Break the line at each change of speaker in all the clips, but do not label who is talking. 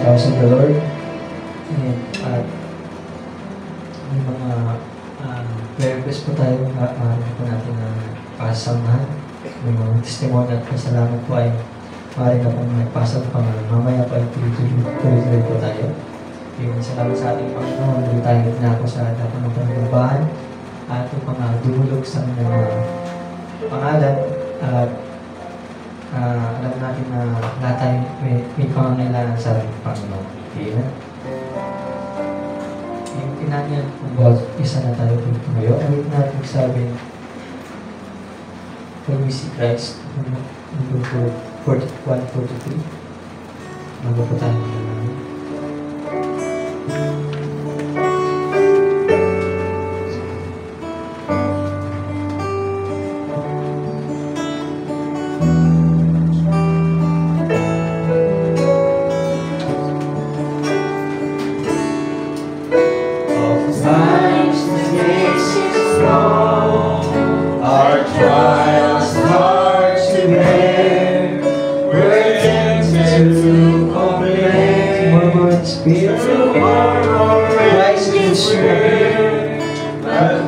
house of the Lord. And may mga prayer request po tayo na po natin na pasamahan. May mga testimony at pasalamat po ay maaari na pong nagpasa pa mamaya po ay tuloy-tuloy po tayo. Yung salamat sa ating Panginoon, hindi tayo nako sa dapat ng panglabahan at upang dumulog sa mga pangalan at alam natin na lahat tayo may pangangailangan sa Panginoon. Amen. Yung kinanyan kung isa na tayo dito ngayon, ulit natin sabi, when we see Christ, number 41-43, bago po tayo naman.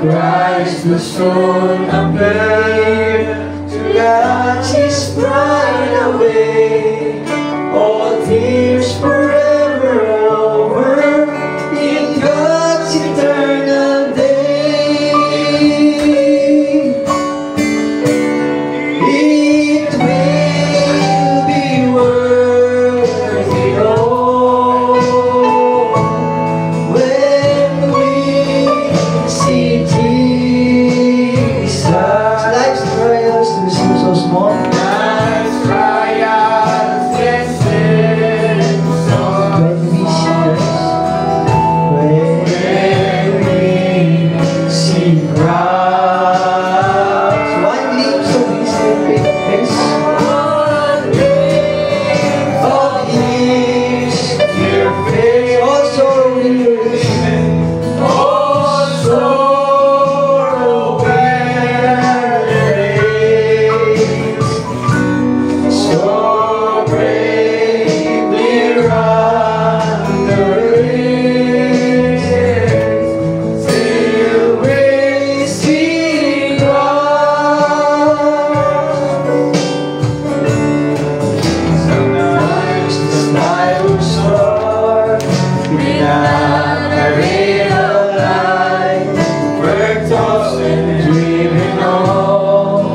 Christ will soon appear to catch His bride away. All tears forever over in God's eternal day. It will be worth it all when we see Jesus. Life's trials may seem so small. Life's trials can seem so small. When we see Christ, one glimpse of His face, one glimpse of His dear face, all sorrow will erase, all sorrow will erase. So bravely run the race till we see Christ. Sometimes the night looks dark without a ray of light. We're tossed and dreaming on,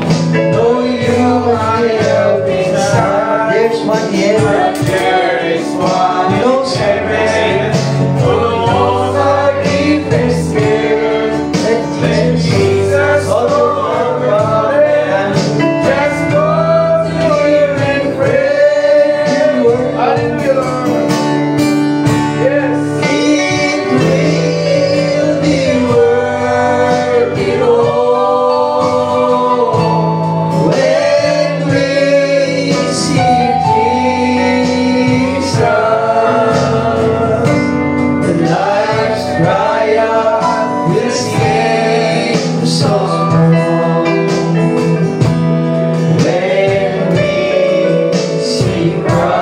though you are helping side. There's one here, there is one knows everything, who knows our deepest fears. Let Jesus hold our brother, just go to Him and pray. Hallelujah. Yes, it will be worth it all when we see Jesus. The life's trial will seem so small when we see Christ.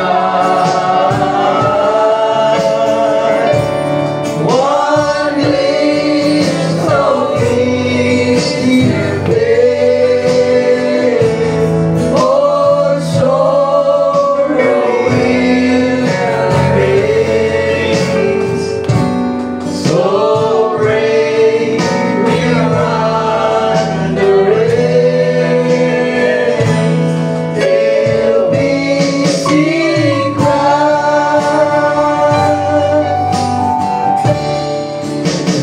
One glimpse of His dear face, all sorrow will erase. So brave we run the race till we see Christ.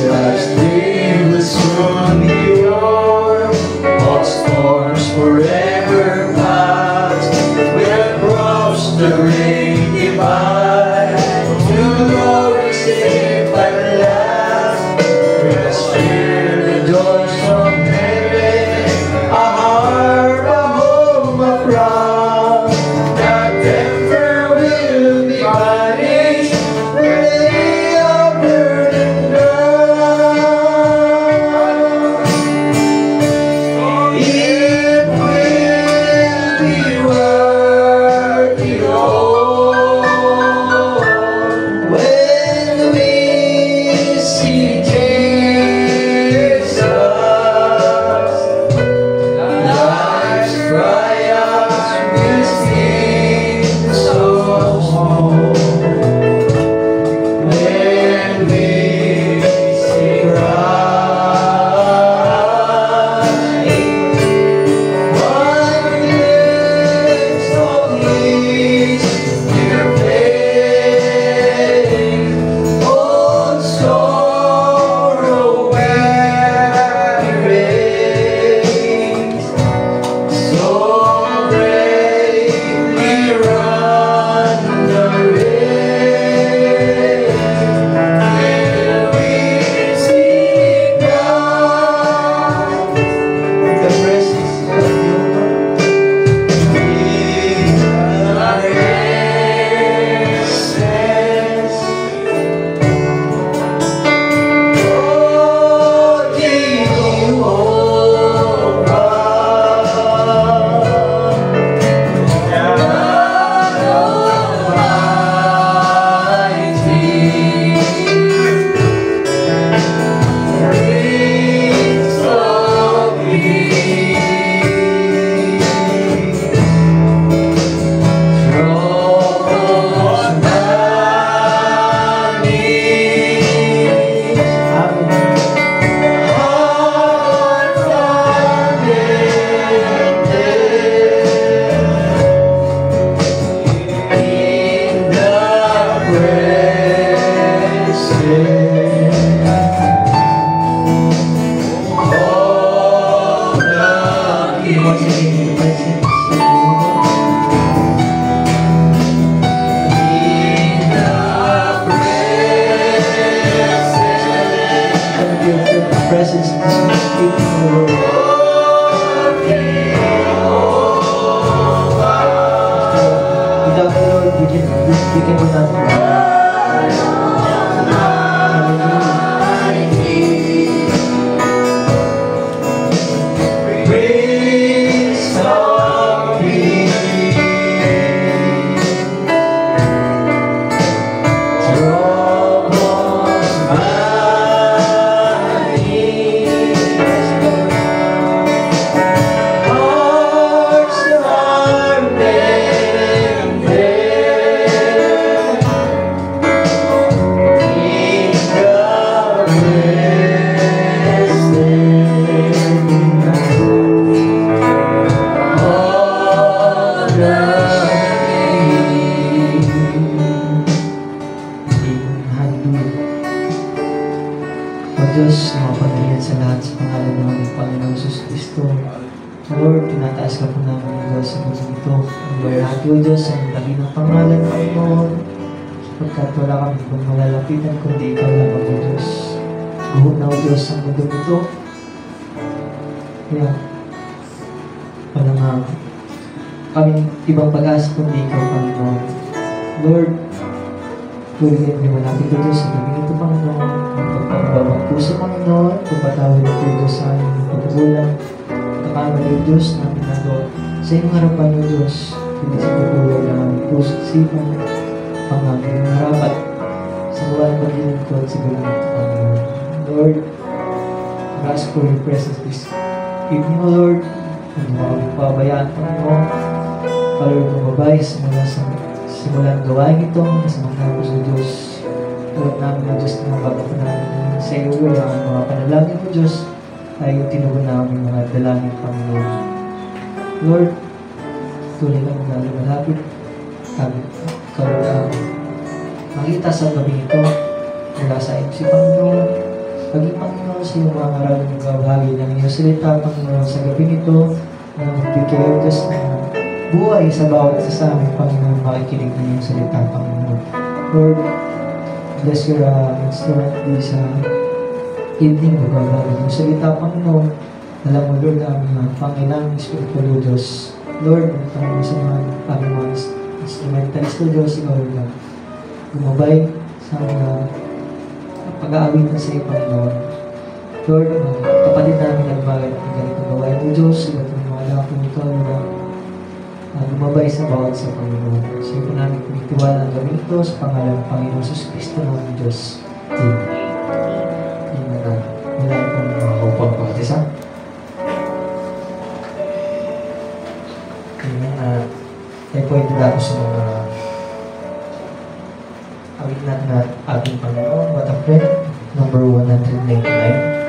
Life's day will soon be o'er, all storms forever past. We'll cross the great divide to glory safe at last. We'll share the joys from heaven, a heart, a home, a proud. That temper will be banished when they are burdened down. It will be worth it all
Bigyan mo natin.
Prince of Peace, troubles my ears, hearts are mended, King of
Diyos, nakapagalian sa lahat sa pangalan ng aming Panginoong Jesus Cristo. Lord, tinataas ka po namin ang Diyos sa mundo ito. Ang lahat o Diyos, ang dali ng pangalan, Panginoon. Sapagkat wala kami kung malalapitan kundi ikaw lamang o Diyos. Guhot na o Diyos ang mundo ito. Kaya, walang kaming ibang pag-asa kundi ikaw, Panginoon. Lord, tuloy mo natin ito Diyos sa gabi ito, Panginoon. Ang pagpapabawang puso, Panginoon. Pagpatawad ito Diyos sa aming pagkukulang. Kakamali o Diyos namin nagawa sa iyong harapan o Diyos. Hindi sa pagkukulang ng aming puso at sipan. Pangangin ng harapat sa buwan paglilingkod sa gabi ito, Panginoon. Lord, I ask for your presence this evening, O Lord. Hindi mo kami pabayaan, Panginoon. Lord, kumabay simulan gawain ito sa mga tapos o Diyos. Lord namin o Diyos na bago pa namin sa iyo, Lord, ang mga panalangin o Diyos ay yung tinugon namin mga dalangin, Panginoon. Lord, tuloy kami lalo malapit. Kami makita sa gabi ito mula sa iyo si Panginoon. Paging Panginoon sa iyong mga maraming magbabahagi ng iyong salita, Panginoon, sa gabi ito na magbigay o Diyos na buhay sa bawat isa sa aming Panginoon, makikinig na iyong salita, Panginoon. Lord, bless your instrument sa evening, magbabahagi ng salita, Panginoon. Alam mo, Lord, ang aming Panginoon, Espiritu o Diyos. Lord, Panginoon sa mga aming mga instrumentalist o Diyos, ikaw, Lord, gumabay sa mga pag-aawitan sa iyo, Panginoon. Lord, kapatid namin nagbagal ng ganito gawain o Diyos, iba't ang mga lakong ito, Lord, gumabay sa bawat sa Panginoon. So, ito namin pinitiwala ang gawin ito sa pangalan ng Panginoon Jesus Cristo ng Diyos. Amen. Amen. Wala pong makakupang pagkatisa. Amen. Tayo po ito dapat sa mga awit natin at ating Panginoon. What a friend. Number 199.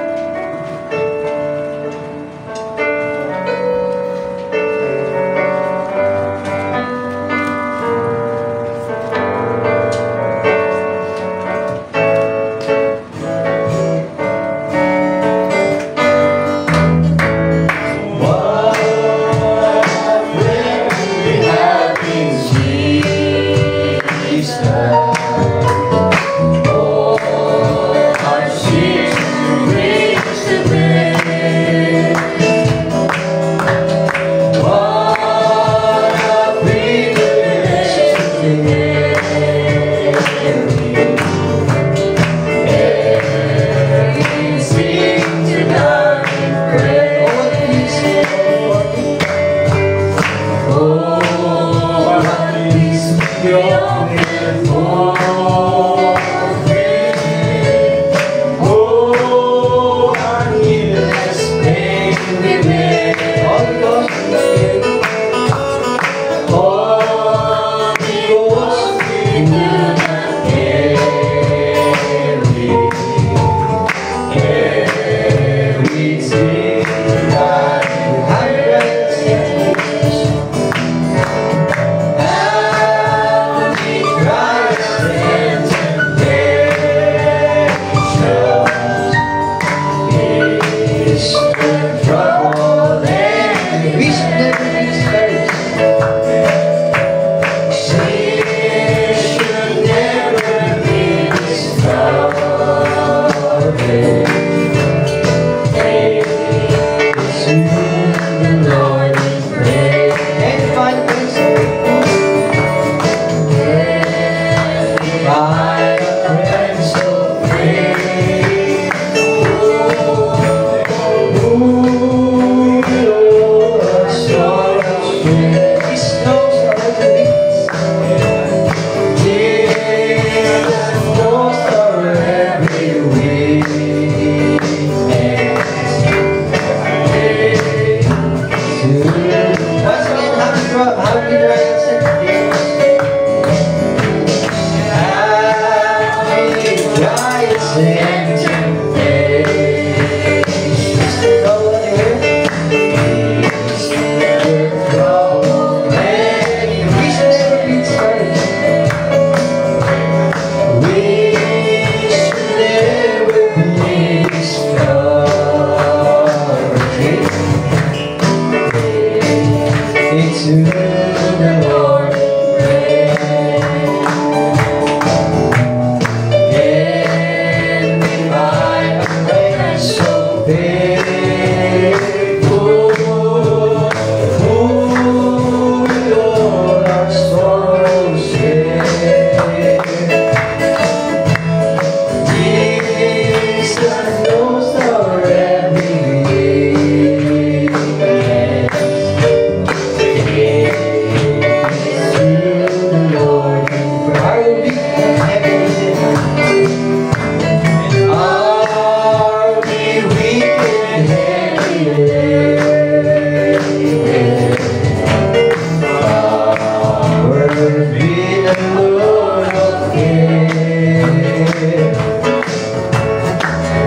Lord of Kings.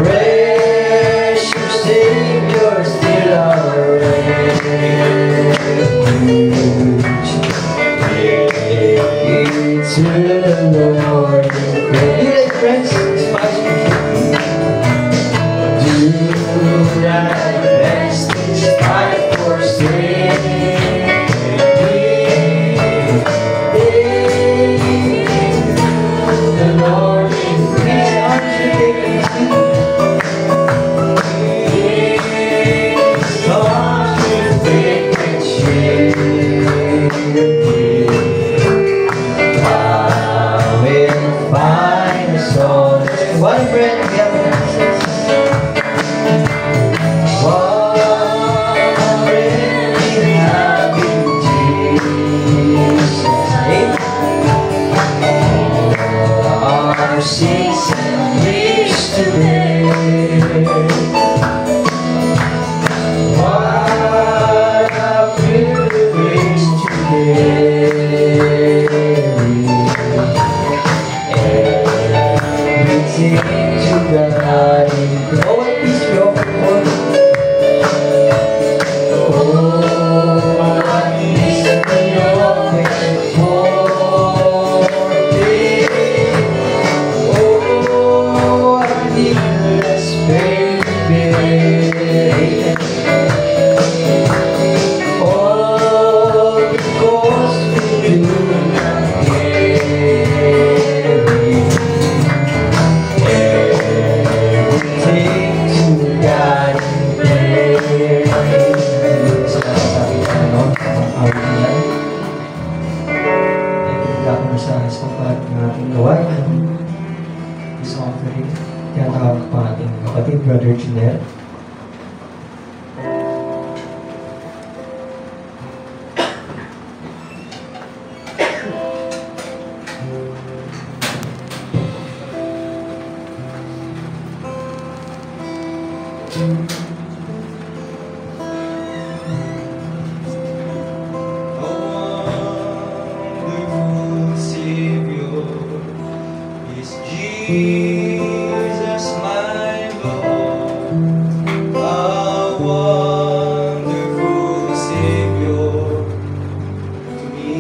Precious Savior, still our refuge. To the Lord in prayer. You like friends? Do thy best despite forsaking. The Lord in prayer. Aren't you taking one breath together. One breath in happy Jesus. Our sins and griefs today. What a privilege today. Everything to God in prayer. Oh, what peace we offer, Lord. Oh, what peace we offer for thee. Oh, what needless baby. Oh, because we do not carry everything to God in prayer. Sabi ka ano, ang awit niya. Nagpagla ko na sa isang part ng ating gawain. Isang offering. Tinatawag pa ating kapatid, Brother Junel.
Wonderful Savior is Jesus, my Lord. A wonderful Savior to me.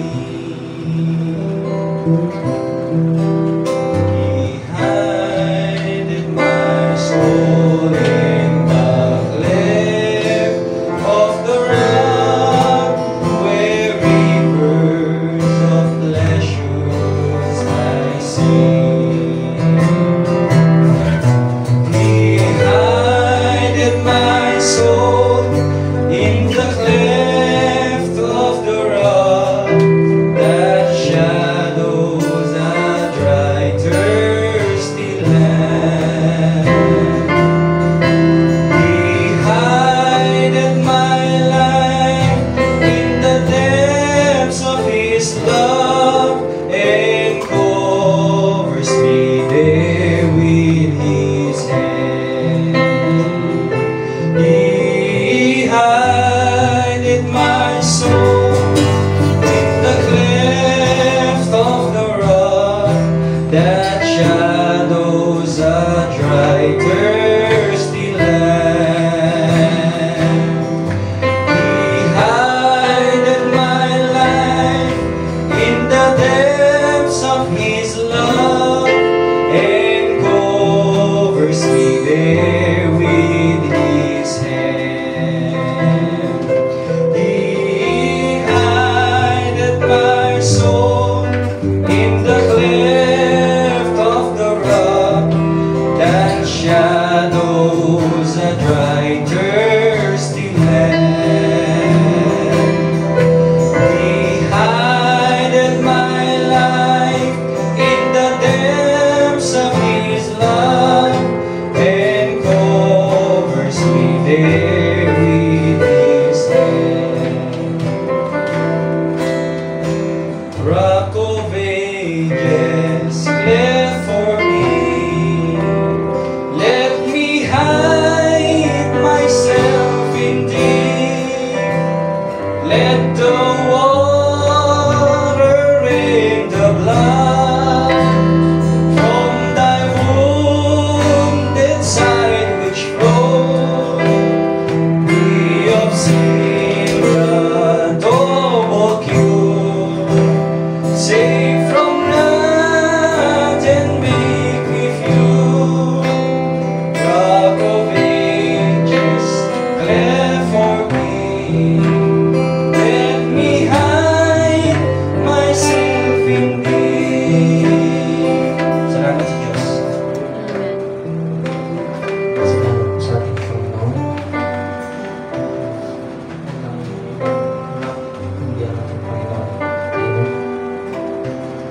He hided my soul in the cleft of the rock, where rivers of pleasures I sing. He hided my soul in the cleft of the rock that shadows a dry, thirsty land. He hided my life in the depths of His love and covered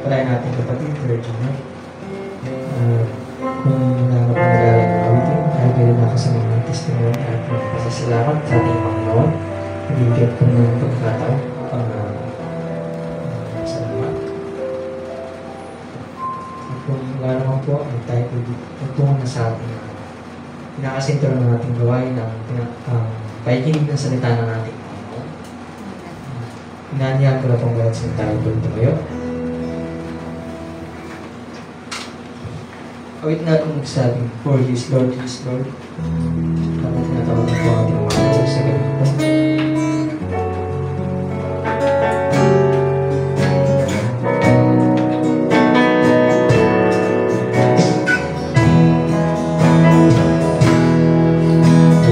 pala natin kapatid, Virgin Mary. Kung wala na pong nagalang na awitin, ay pwede na ako sa mga testimony at magpasasalamat sa ating Panginoon. Ibigay po ng pagkataon upang salamat. At kung wala naman po, ay tayo po magtungo na sa ating pinakasentro ng ating gawain ng paikinig ng salita ng ating Panginoon. Inanyahan ko na pong bawat salita ito tumayo. Awit na kung magsabing, for His Lord, His Lord. Tapos tinatawag po ang ating mga sa gabi po.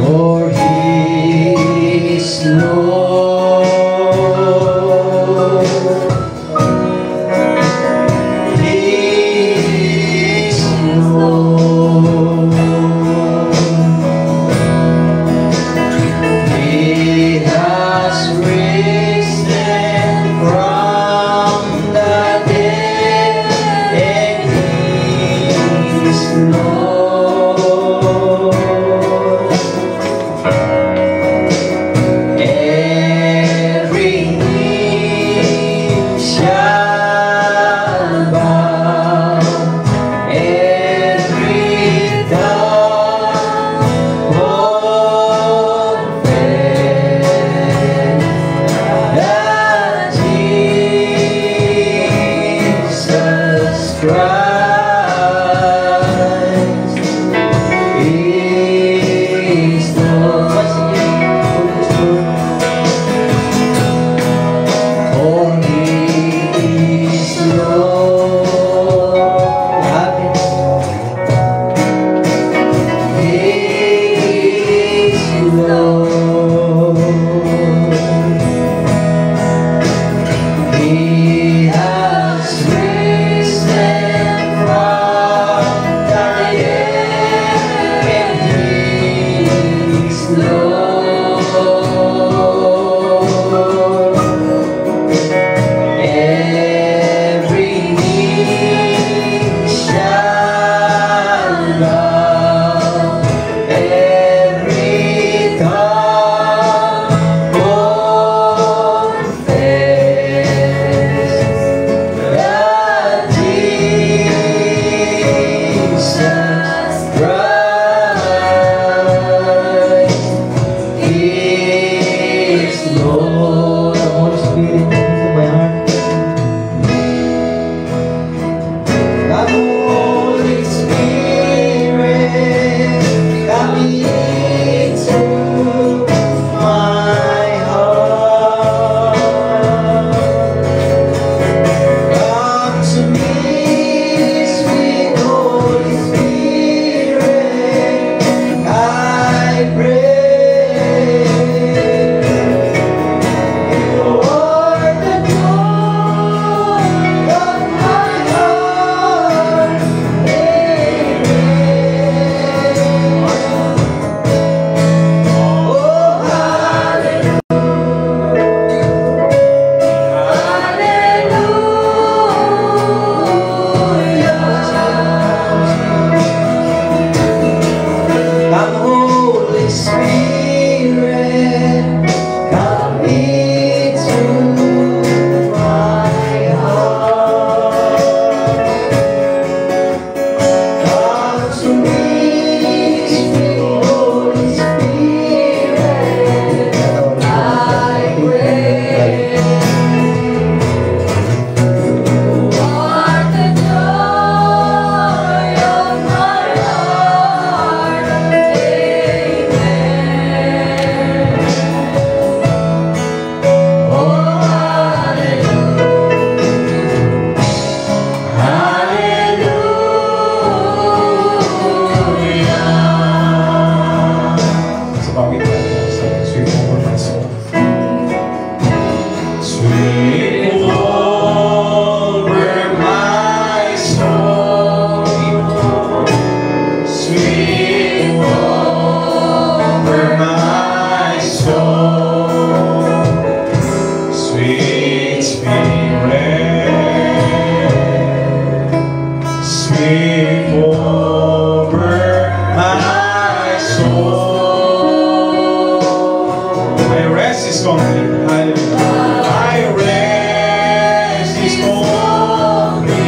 For He is Lord, He is Lord. He has risen from the dead, and He is Lord. Every knee shall bow, every tongue confess that Jesus Christ is Lord. For He is Lord, He is Lord. He has risen
sweep over my soul. My rest is complete. Hallelujah. My rest is complete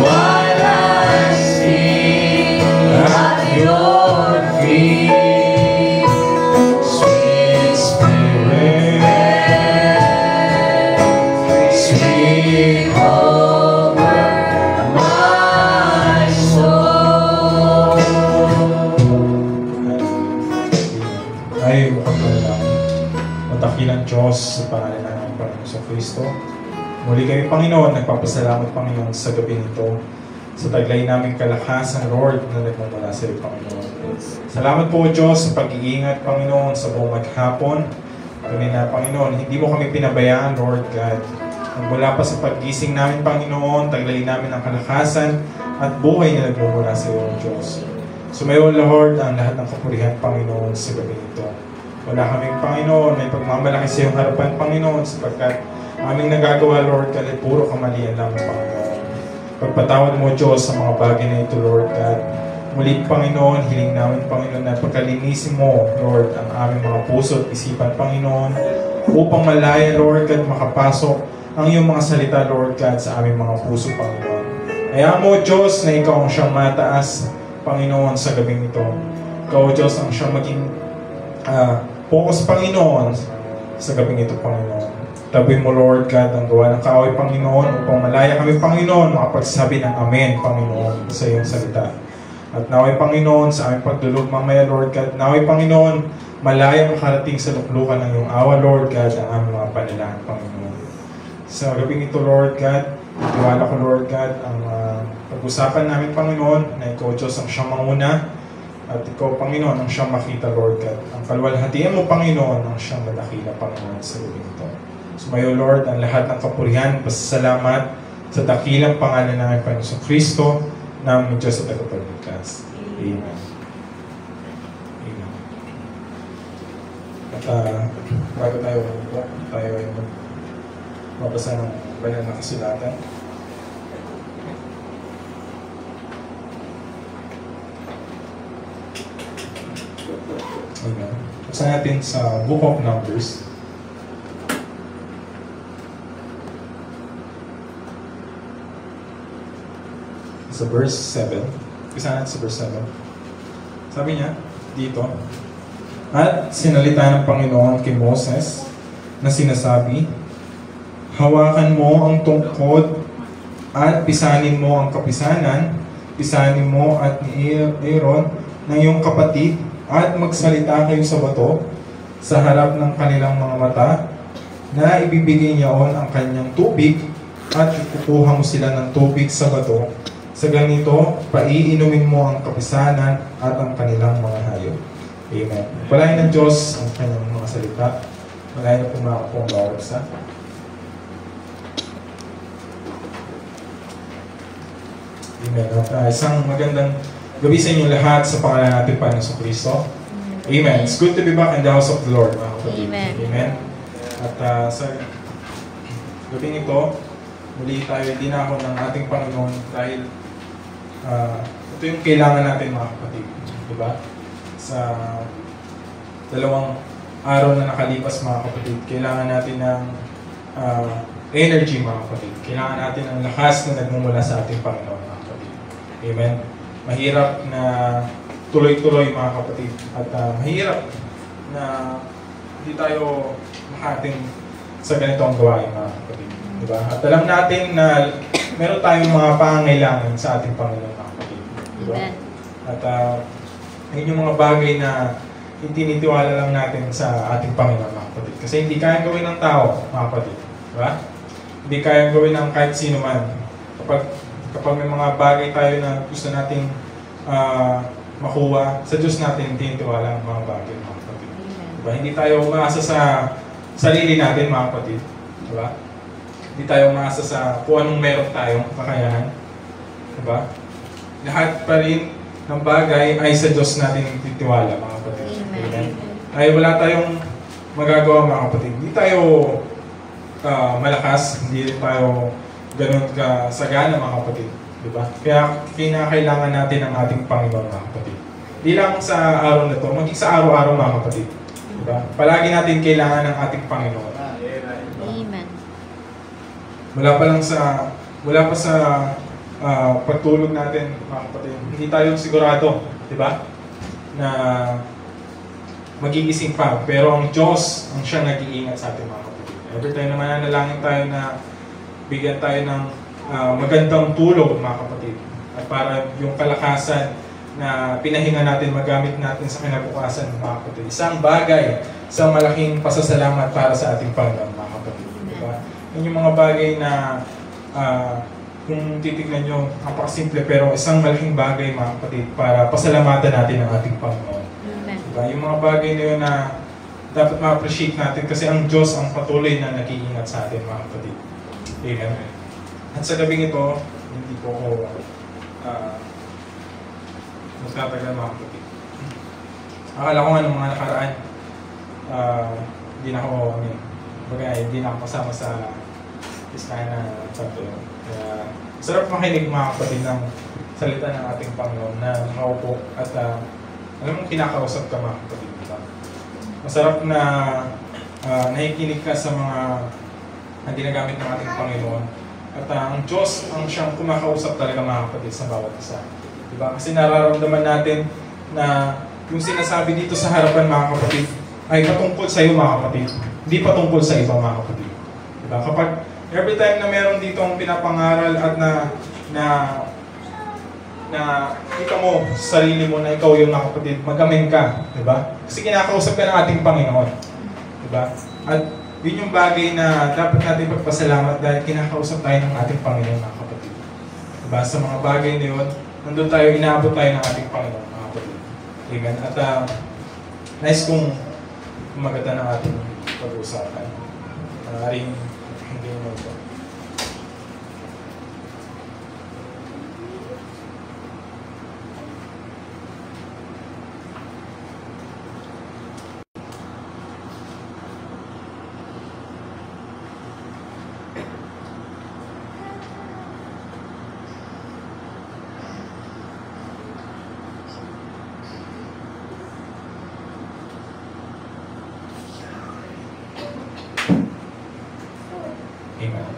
while I sit at your feet, sweet Spirit, sweep over my soul. Ay, matakilang Diyos sa pangalan ng Panginoon sa Kristo. Muli kami, Panginoon, nagpapasalamat, Panginoon, sa gabi nito, sa taglay naming kalakasan, Lord, na nagmumula sa iyo, Panginoon. Salamat po, Diyos, sa pag-iingat, Panginoon, sa buong maghapon. Kami na, Panginoon, hindi mo kami pinabayaan, Lord God. Mula pa sa paggising namin, Panginoon, taglay namin ang kalakasan at buhay na nagmumula sa iyo, Diyos. Sumayo, Lord, ang lahat ng kapurihan, Panginoon, sa gabi nito. Wala kaming, Panginoon, may pagmamalaki sa iyong harapan, Panginoon, sapagkat aming nagagawa, Lord God, ay puro kamalian lang, Panginoon. Pagpatawad mo, Diyos, sa mga bagay na ito, Lord God. Muli, Panginoon, hiling namin, Panginoon, na pagkalinisin mo, Lord, ang aming mga puso at isipan, Panginoon, upang malaya, Lord God, makapasok ang iyong mga salita, Lord God, sa aming mga puso, Panginoon. Kaya mo, Diyos, na ikaw ang siyang mataas, Panginoon, sa gabing ito. Ikaw, Diyos, ang siyang maging focus, Panginoon, sa gabing ito, Panginoon. Tabi mo, Lord God, ang gawa ng kaaway, Panginoon, upang malaya kami, Panginoon, makapagsabi ng Amen, Panginoon, sa iyong salita. At naway, Panginoon, sa aming pagdulog mamaya, Lord God, naway, Panginoon, malaya makarating sa luklukan ng iyong awa, Lord God, ang aming mga panalangin, Panginoon. Sa gabing ito, Lord God, tiwala ko, Lord God, ang pag-usapan namin, Panginoon, na ikaw, Diyos, ang siyang manguna, at ikaw, Panginoon, ang siyang makita, Lord God. Ang kalwalhatian mo, Panginoon, ang siyang madakila, Panginoon, sa gabing ito. Sumayo, Lord, ang lahat ng kapurihan, pasasalamat sa dakilang pangalan ng Panginoon Kristo, ng Diyos at tagapagligtas. Amen. Amen. At bago tayo ay mabasa ng banal na kasulatan. Amen. Basa natin sa Book of Numbers. Sa verse 7. Basa natin sa verse 7. Sabi niya, dito, at sinalita ng Panginoon kay Moses na sinasabi, hawakan mo ang tungkod at pisanin mo ang kapisanan, pisanin mo at ni Aaron ng iyong kapatid at magsalita kayo sa bato sa harap ng kanilang mga mata na ibibigay niyaon ang kanyang tubig at kukuha mo sila ng tubig sa bato. Sa ganito, paiinumin mo ang kapisanan at ang kanilang mga hayop. Amen. Palain ng Diyos ang kanyang mga salita. Palain na pumako po ang bawat isa. Amen. At isang magandang gabi sa inyo lahat sa pangalan natin Panginoon Kristo. Amen. It's good to be back in the house of the Lord, mga kapatid.
Amen.
Amen. At sa gabing ito, muli tayo dinako ng ating Panginoon dahil ito yung kailangan natin, mga kapatid. Diba? Sa dalawang araw na nakalipas, mga kapatid, kailangan natin ng energy, mga kapatid. Kailangan natin ng lakas na nagmumula sa ating Panginoon, mga kapatid. Amen. Mahirap na tuloy-tuloy, mga kapatid. At mahirap na hindi tayo makating sa ganitong gawain, mga kapatid. Diba? At alam natin na meron tayong mga pangangailangan sa ating Panginoon, mga kapatid. Diba?
Amen.
At yun yung mga bagay na itinitiwala lang natin sa ating Panginoon, mga kapatid. Kasi hindi kayang gawin ng tao, mga kapatid. Diba? Hindi kayang gawin ng kahit sino man. Kapag may mga bagay tayo na gusto nating makuha, sa Diyos natin tinitiwala ang mga bagay, mga kapatid. Diba? Hindi tayo umaasa sa sarili natin, mga kapatid. Diba? Hindi tayo umaasa sa kung anong meron tayong kakayahan. Diba? Lahat pa rin ng bagay ay sa Diyos natin titiwala, mga kapatid. Amen. Ay wala tayong magagawa, mga kapatid. Hindi tayo malakas, hindi tayo ganun ka sagana mga kapatid. Diba? Kaya kinakailangan natin ang ating Panginoon mga kapatid. Di lang sa araw na to, maging sa araw-araw mga kapatid. Diba? Palagi natin kailangan ng ating Panginoon.
Amen.
Wala pa sa pagtulog natin mga kapatid. Hindi tayo sigurado, diba? Na magigising pa. Pero ang Diyos ang siya nag-iingat sa ating mga kapatid. Every time na mananalangin tayo na bigyan tayo ng magandang tulog mga kapatid. At para yung kalakasan na pinahinga natin, magamit natin sa kinabukasan mga kapatid. Isang bagay, isang malaking pasasalamat para sa ating Panginoon mga kapatid. Diba? Yun yung mga bagay na kung titignan nyo, napakasimple pero isang malaking bagay mga kapatid para pasalamatan natin ang ating Panginoon.
Amen.
Diba? Yung mga bagay na yun na dapat ma-appreciate natin kasi ang Diyos ang patuloy na nag-iingat sa atin mga kapatid. Amen. At sa gabing ito, hindi po ako magtatagal mga kapatid. Akala ko nga nung mga nakaraan, hindi na ako kasama sa listahan na sabi. Kaya sarap makinig mga kapatid ng salita ng ating Panginoon na nakaupo at alam mo kinakausap ka mga kapatid. Diba? Masarap na nakikinig ka sa mga ginagamit ng ating Panginoon. At ang Diyos ang siyang kumakausap talaga mga kapatid sa bawat isa. Diba? Kasi nararamdaman natin na yung sinasabi dito sa harapan mga kapatid ay patungkol sa iyo mga kapatid. Hindi patungkol sa iba mga kapatid. Diba? Kapag every time na meron dito ang pinapangaral at na kita mo sa sarili mo na ikaw yung mga kapatid, mag-amen ka. Diba? Kasi kinakausap ka ng ating Panginoon. Diba? At yun yung bagay na dapat natin pagpasalamat dahil kinakausap tayo ng ating Panginoon mga kapatid. Diba? Sa mga bagay na yun, nandun tayo, inaabot tayo ng ating Panginoon mga kapatid. Amen. At nice kung maganda ng ating pag-uusapan. Maaaring hindi mo ito. Amen.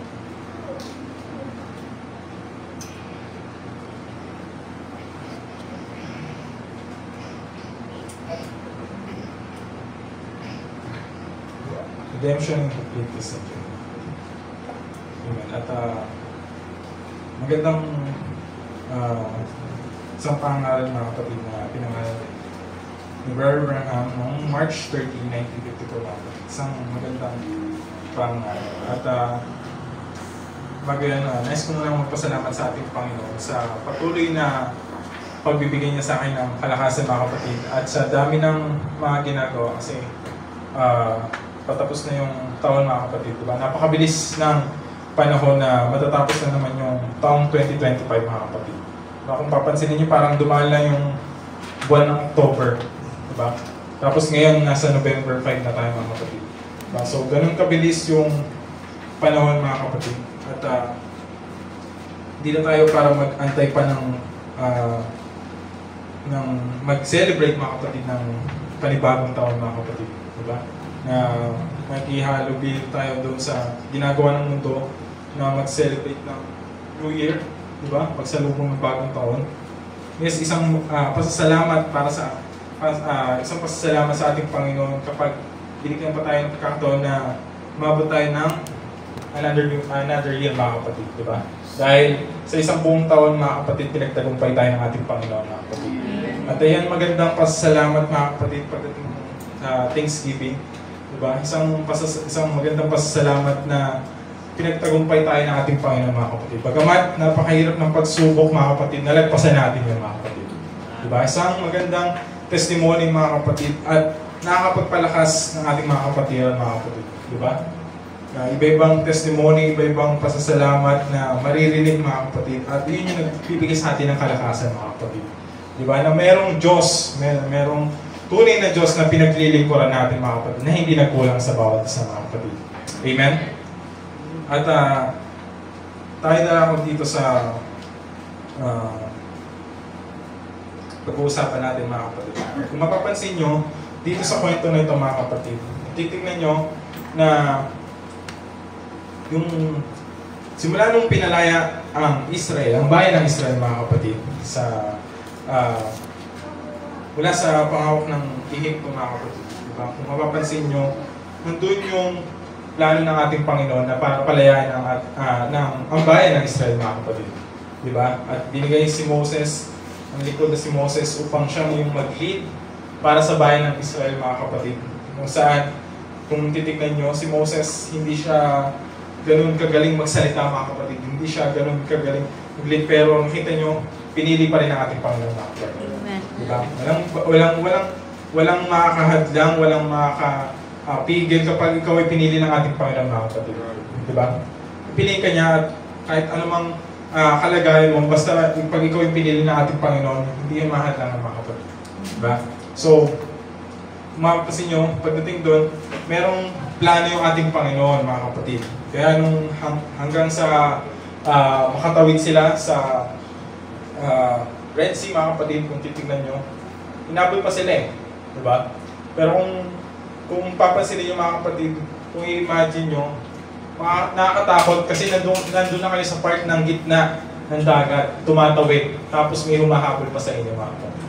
Redemption and completeness of God. Amen. At magandang isang pangaral mga kapatid na pinangaral ni Brother Branham noong March 30, 1954 lang. Isang magandang pangaral. At nice ko lang magpasalamat sa ating Panginoon sa patuloy na pagbibigay niya sa akin ng kalakasan mga kapatid at sa dami ng mga ginagawa kasi patapos na yung taon mga kapatid, diba? Napakabilis ng panahon na matatapos na naman yung taong 2025 mga kapatid. Diba? Kung papansinin niyo parang dumaan lang yung buwan ng October, diba? Tapos ngayon nasa November 5 na tayo mga kapatid. Diba? So ganun kabilis yung panahon mga kapatid. At hindi na tayo para mag-antay pa ng mag-celebrate mga kapatid ng panibagong taon mga kapatid. Diba? Na mag-ihalubin tayo doon sa ginagawa ng mundo na mag-celebrate ng New Year, di ba? Pagsalubong ng bagong taon. Yes, isang pasasalamat para sa isang pasasalamat sa ating Panginoon kapag binigyan pa tayo ng pagkakataon na umabot tayo ng another year mga kapatid, di ba? Dahil sa isang buong taon mga kapatid, pinagtagumpay tayo ng ating Panginoon mga kapatid. At ayan, magandang pasasalamat mga kapatid pagdating sa Thanksgiving. Diba? Isang magandang pasasalamat na pinagtagumpay tayo ng ating Panginoon mga kapatid. Bagamat napakahirap ng pagsubok mga kapatid, nalagpasan natin yun mga kapatid. Diba? Isang magandang testimony mga kapatid at nakakapagpalakas ng ating mga kapatiran mga kapatid. Diba? Iba-ibang testimony, iba-ibang pasasalamat na maririnig mga kapatid at yun yung nagbibigay sa atin ng kalakasan mga kapatid. Diba? Na merong Diyos, merong tunay na Diyos na pinaglilingkuran natin mga kapatid na hindi nagkulang sa bawat isa mga kapatid. Amen? At tayo na ako dito sa pag-uusapan natin mga kapatid. Kung mapapansin nyo, dito sa kwento na ito mga kapatid, titignan nyo na yung simula nung pinalaya ang Israel, ang bayan ng Israel mga kapatid, sa mula sa panghawak ng Ehipto mga kapatid. Diba? Kung mapapansin nyo, nandun yung plano ng ating Panginoon na para palayain ang bayan ng Israel mga kapatid. Diba? At binigay si Moses, ang likod na si Moses upang siya yung mag-lead para sa bayan ng Israel mga kapatid. Kung saan, kung titignan nyo, si Moses hindi siya ganun kagaling magsalita mga kapatid. Hindi siya ganun kagaling mag-lead. Pero nakita nyo, pinili pa rin ang ating Panginoon mga kapatid. Diba? Walang makakahadlang, walang makakapigil kapag ikaw ay pinili ng ating Panginoon mga kapatid. Diba? Piliin ka niya at kahit anumang kalagayan mo, basta pag ikaw ay pinili ng ating Panginoon, hindi yung mahadlang ng mga kapatid. Diba? So, mapapansin nyo, pagdating doon, merong plano yung ating Panginoon mga kapatid. Kaya nung hanggang sa makatawid sila sa Red Sea mga kapatid, kung titignan nyo, inabot pa sila eh. Diba? Pero kung papansinin nyo mga kapatid, kung i-imagine nyo, nakakatakot kasi nandun na kayo sa part ng gitna ng dagat, tumatawid, tapos may humahabol pa sa inyo mga kapatid.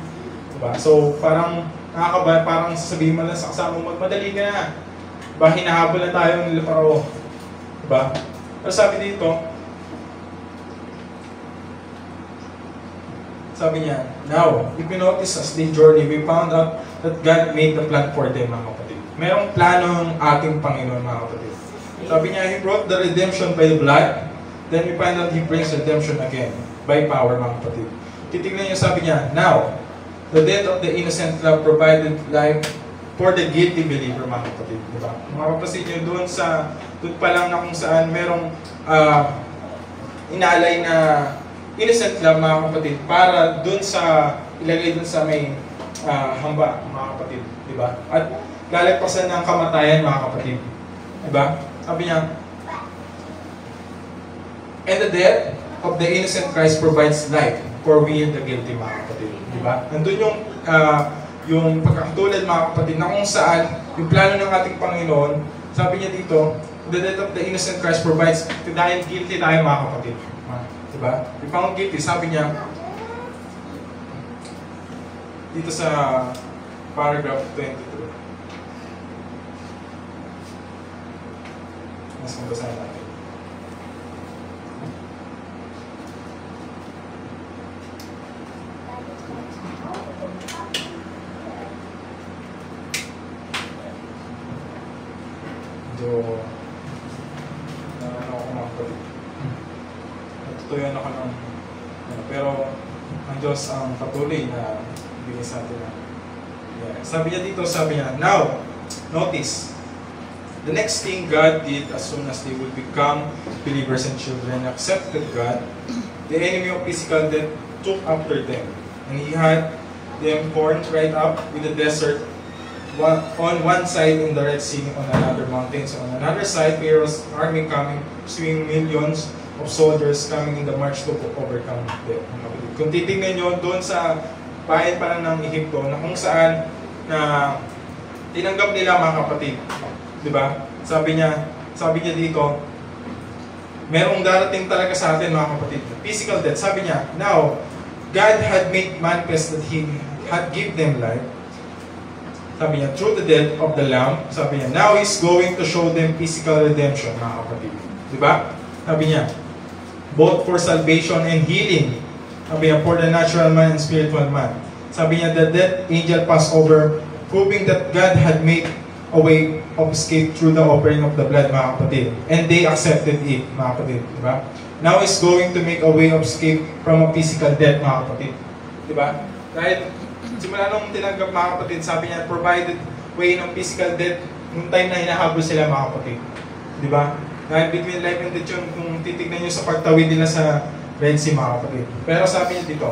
Diba? So parang nakakabahan, parang sasabihin mo lang sa kasama mo, magmadali ka na. Diba? Hinahabol na tayo ng Paro. Diba? Pero sabi niya, now, if you notice as they journey, we found out that God made the plan for them, mga kapatid. Merong plano ng ating Panginoon, mga kapatid. Sabi niya, He brought the redemption by the blood, then we find out He brings redemption again by power, mga kapatid. Titignan niyo, sabi niya, now, the death of the innocent love provided life for the guilty believer, mga kapatid. Diba? Mapapasin niyo doon pa lang na kung saan merong inalay na innocent love, mga kapatid, para doon ilagay doon sa may hamba, mga kapatid. Diba? At lalagpasan ng kamatayan, mga kapatid. Diba? Sabi niya, and the death of the innocent Christ provides life for we the guilty, mga kapatid. Diba? Nandun yung pagkakatulad, mga kapatid, na kung saan yung plano ng ating Panginoon, sabi niya dito, the death of the innocent Christ provides, dahil guilty tayo, mga kapatid. Diba? We found guilty, sabi niya, dito sa paragraph 22. Mas mabasahin natin. Natutuyan ako ng pero ang Diyos ang patuloy na bigay sa atin. Sabi niya, now, notice, the next thing God did as soon as they would become believers and children, accepted God, the enemy of physical death took after them. And He had them born right up in the desert, on one side in the Red Sea, on another mountains, on another side, Pharaoh's army coming, pursuing millions of soldiers coming in the march to overcome them. Kung titingnan nyo doon sa bayan pa lang ng Ehipto, na kung saan na tinanggap nila, mga kapatid. Diba? Sabi niya dito, merong darating talaga sa atin, mga kapatid. Physical death. Sabi niya, now, God had made manifest that He had give them life. Sabi niya, through the death of the Lamb, sabi niya, now He's going to show them physical redemption, mga kapatid. Diba? Sabi niya, both for salvation and healing. Sabi niya, for the natural man and spiritual man. Sabi niya, the death angel passed over, proving that God had made a way of escape through the offering of the blood, mga kapatid. And they accepted it, mga kapatid. Diba? Now He's going to make a way of escape from a physical death, mga kapatid. Diba? Dahil simula nung tinanggap, mga kapatid, sabi niya, provided way ng physical death nung time na hinahabol sila, mga kapatid. Diba? Dahil between life and death yun, kung titignan nyo sa pagtawid nila sa Red Sea, mga kapatid. Pero sabi niya dito,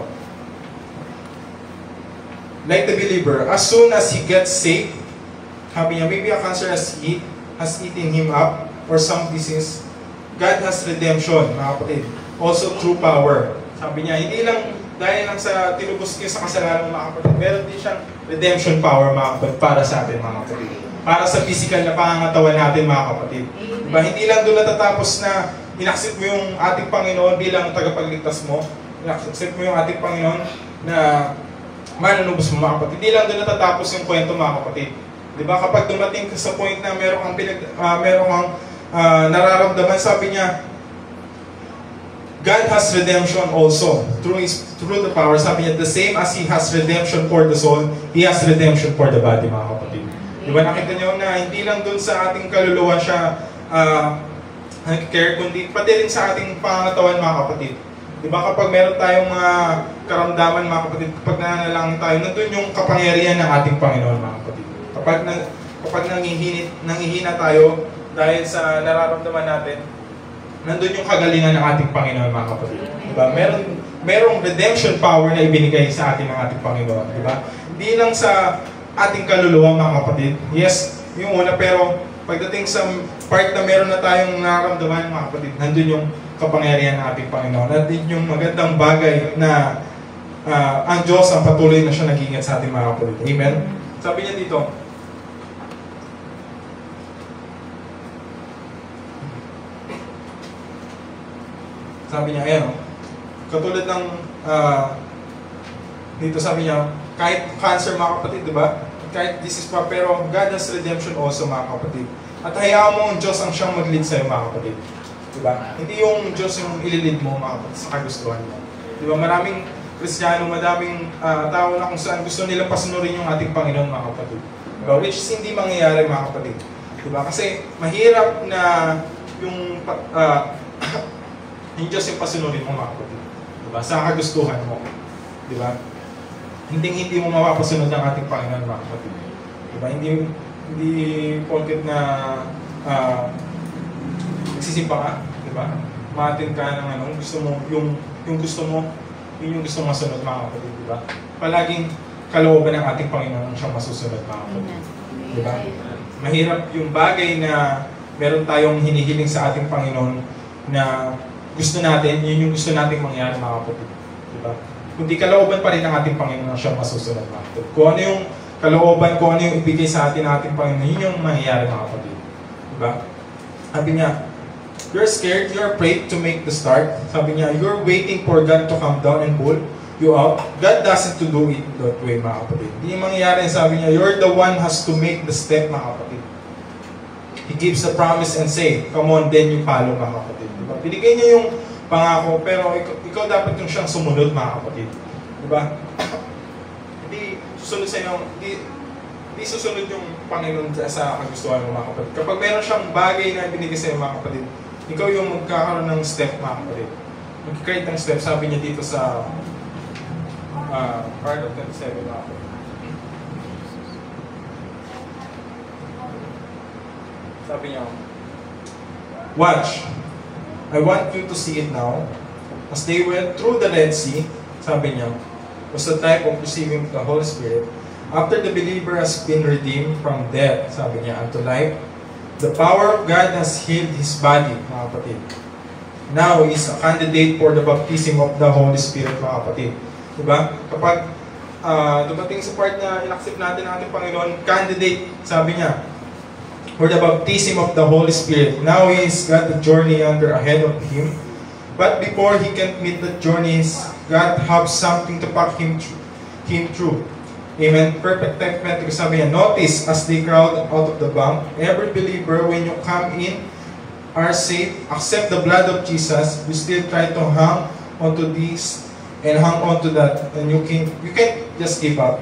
like the believer, as soon as he gets saved, sabi niya, maybe a cancer has eaten him up or some disease God has redemption, mga kapatid. Also true power. Sabi niya, hindi lang dahil lang sa tinubos niya sa kasalanan, mga kapatid, meron din siyang redemption power, mga kapatid, para sa atin, mga kapatid. Para sa physical na pangangatawan natin, mga kapatid. Diba? Hindi lang doon natatapos na inaccept mo yung ating Panginoon bilang tagapagligtas mo. Inaccept mo yung ating Panginoon na manunubos mo, mga kapatid. Hindi lang doon natatapos yung kwento, mga kapatid. Diba? Kapag dumating ka sa point na meron kang nararamdaman, sabi niya, God has redemption also through the power. Sabi niya, the same as He has redemption for the soul, He has redemption for the body, mga kapatid. Diba, nakita niyo na hindi lang dun sa ating kaluluwa siya nag-care, kundi pati rin sa ating pangangatawan, mga kapatid. Diba, kapag meron tayong mga karamdaman, mga kapatid, kapag nananalangin tayo, nandun yung kapangyarihan ng ating Panginoon, mga kapatid. Kapag nangihina tayo dahil sa nararamdaman natin, nandun yung kagalingan ng ating Panginoon, mga kapatid. Diba? Merong redemption power na ibinigay sa ating ng ating Panginoon. Diba? Hindi lang sa ating kaluluwa, mga kapatid. Yes, yung una, pero pagdating sa part na meron na tayong nararamdaman, mga kapatid, nandun yung kapangyarihan ng ating Panginoon. At din yung magandang bagay na ang Diyos ang patuloy na siya nag-iingat sa ating mga kapatid. Amen? Sabi niya dito, sabi niya, ayan, katulad ng, dito sabi niya, kahit cancer, mga kapatid, di ba? Kahit disease pa, pero God has redemption also, mga kapatid. At hayaan mo ang Diyos ang siyang mag-lead sa'yo, mga kapatid. Di ba? Hindi yung Diyos yung ililid mo, mga kapatid, sa kagustuhan mo. Di ba? Maraming Kristiyano, madaming tao na kung saan gusto nilang pasunurin yung ating Panginoon, mga kapatid. Di ba? Which is hindi mangyayari, mga kapatid. Di ba? Kasi mahirap na yung yung Diyos yung pasunurin mo, mga kapatid. Diba? Sa kagustuhan mo. Diba? Hindi mo mapapasunod ng ating Panginoon, mga kapatid. Diba? Hindi porket na nagsisimpa ka, diba? Maatin ka ng anong gusto mo, yung gusto mo, yun yung gusto mo masunod, mga kapatid, diba? Palaging kalooban ng ating Panginoon ang siyang masusunod, mga kapatid. Diba? Mahirap yung bagay na meron tayong hinihiling sa ating Panginoon na gusto natin, yun yung gusto nating mangyari, mga kapatid. Diba? Kundi kalooban pa rin ng ating Panginoon na siyang masusunod, mga kapatid. Kung ano yung kalooban, kung ano yung ibigay sa atin ng ating Panginoon, yun yung mangyayari, mga kapatid. Diba? Sabi niya, you're scared, you're afraid to make the start. Sabi niya, you're waiting for God to come down and pull you out. God doesn't to do it that way, mga kapatid. Hindi yung mangyayari, sabi niya, you're the one has to make the step, mga kapatid. He gives the promise and say, come on, then you follow, mga kapatid. Diba? Binigay niya yung pangako, pero ikaw dapat yung siyang sumunod, mga kapatid. Diba? Hindi susunod sa inyo, hindi susunod yung Panginoon sa kagustuhan mo, mga kapatid. Kapag meron siyang bagay na binigay sa iyo, mga kapatid, ikaw yung magkakaroon ng step, mga kapatid. Mag-create ng step, sabi niya dito sa part of 27, mga kapatid. Sabi niya, watch, I want you to see it now. As they went through the Red Sea, sabi niya, was the type of receiving the Holy Spirit. After the believer has been redeemed from death, sabi niya, unto life, the power of God has healed his body, mga kapatid. Now, he is a candidate for the baptism of the Holy Spirit, mga kapatid. Diba? Kapag dumating sa part na in-accept natin ang ating Panginoon, candidate, sabi niya, for the baptism of the Holy Spirit. Now he's got the journey ahead of him. But before he can meet the journeys, God has something to pack him through. Amen. Perfect template. Sabi niya, notice as they crowd out of the bank, every believer, when you come in, are saved, accept the blood of Jesus, you still try to hang onto this and hang onto that, and you can't just give up.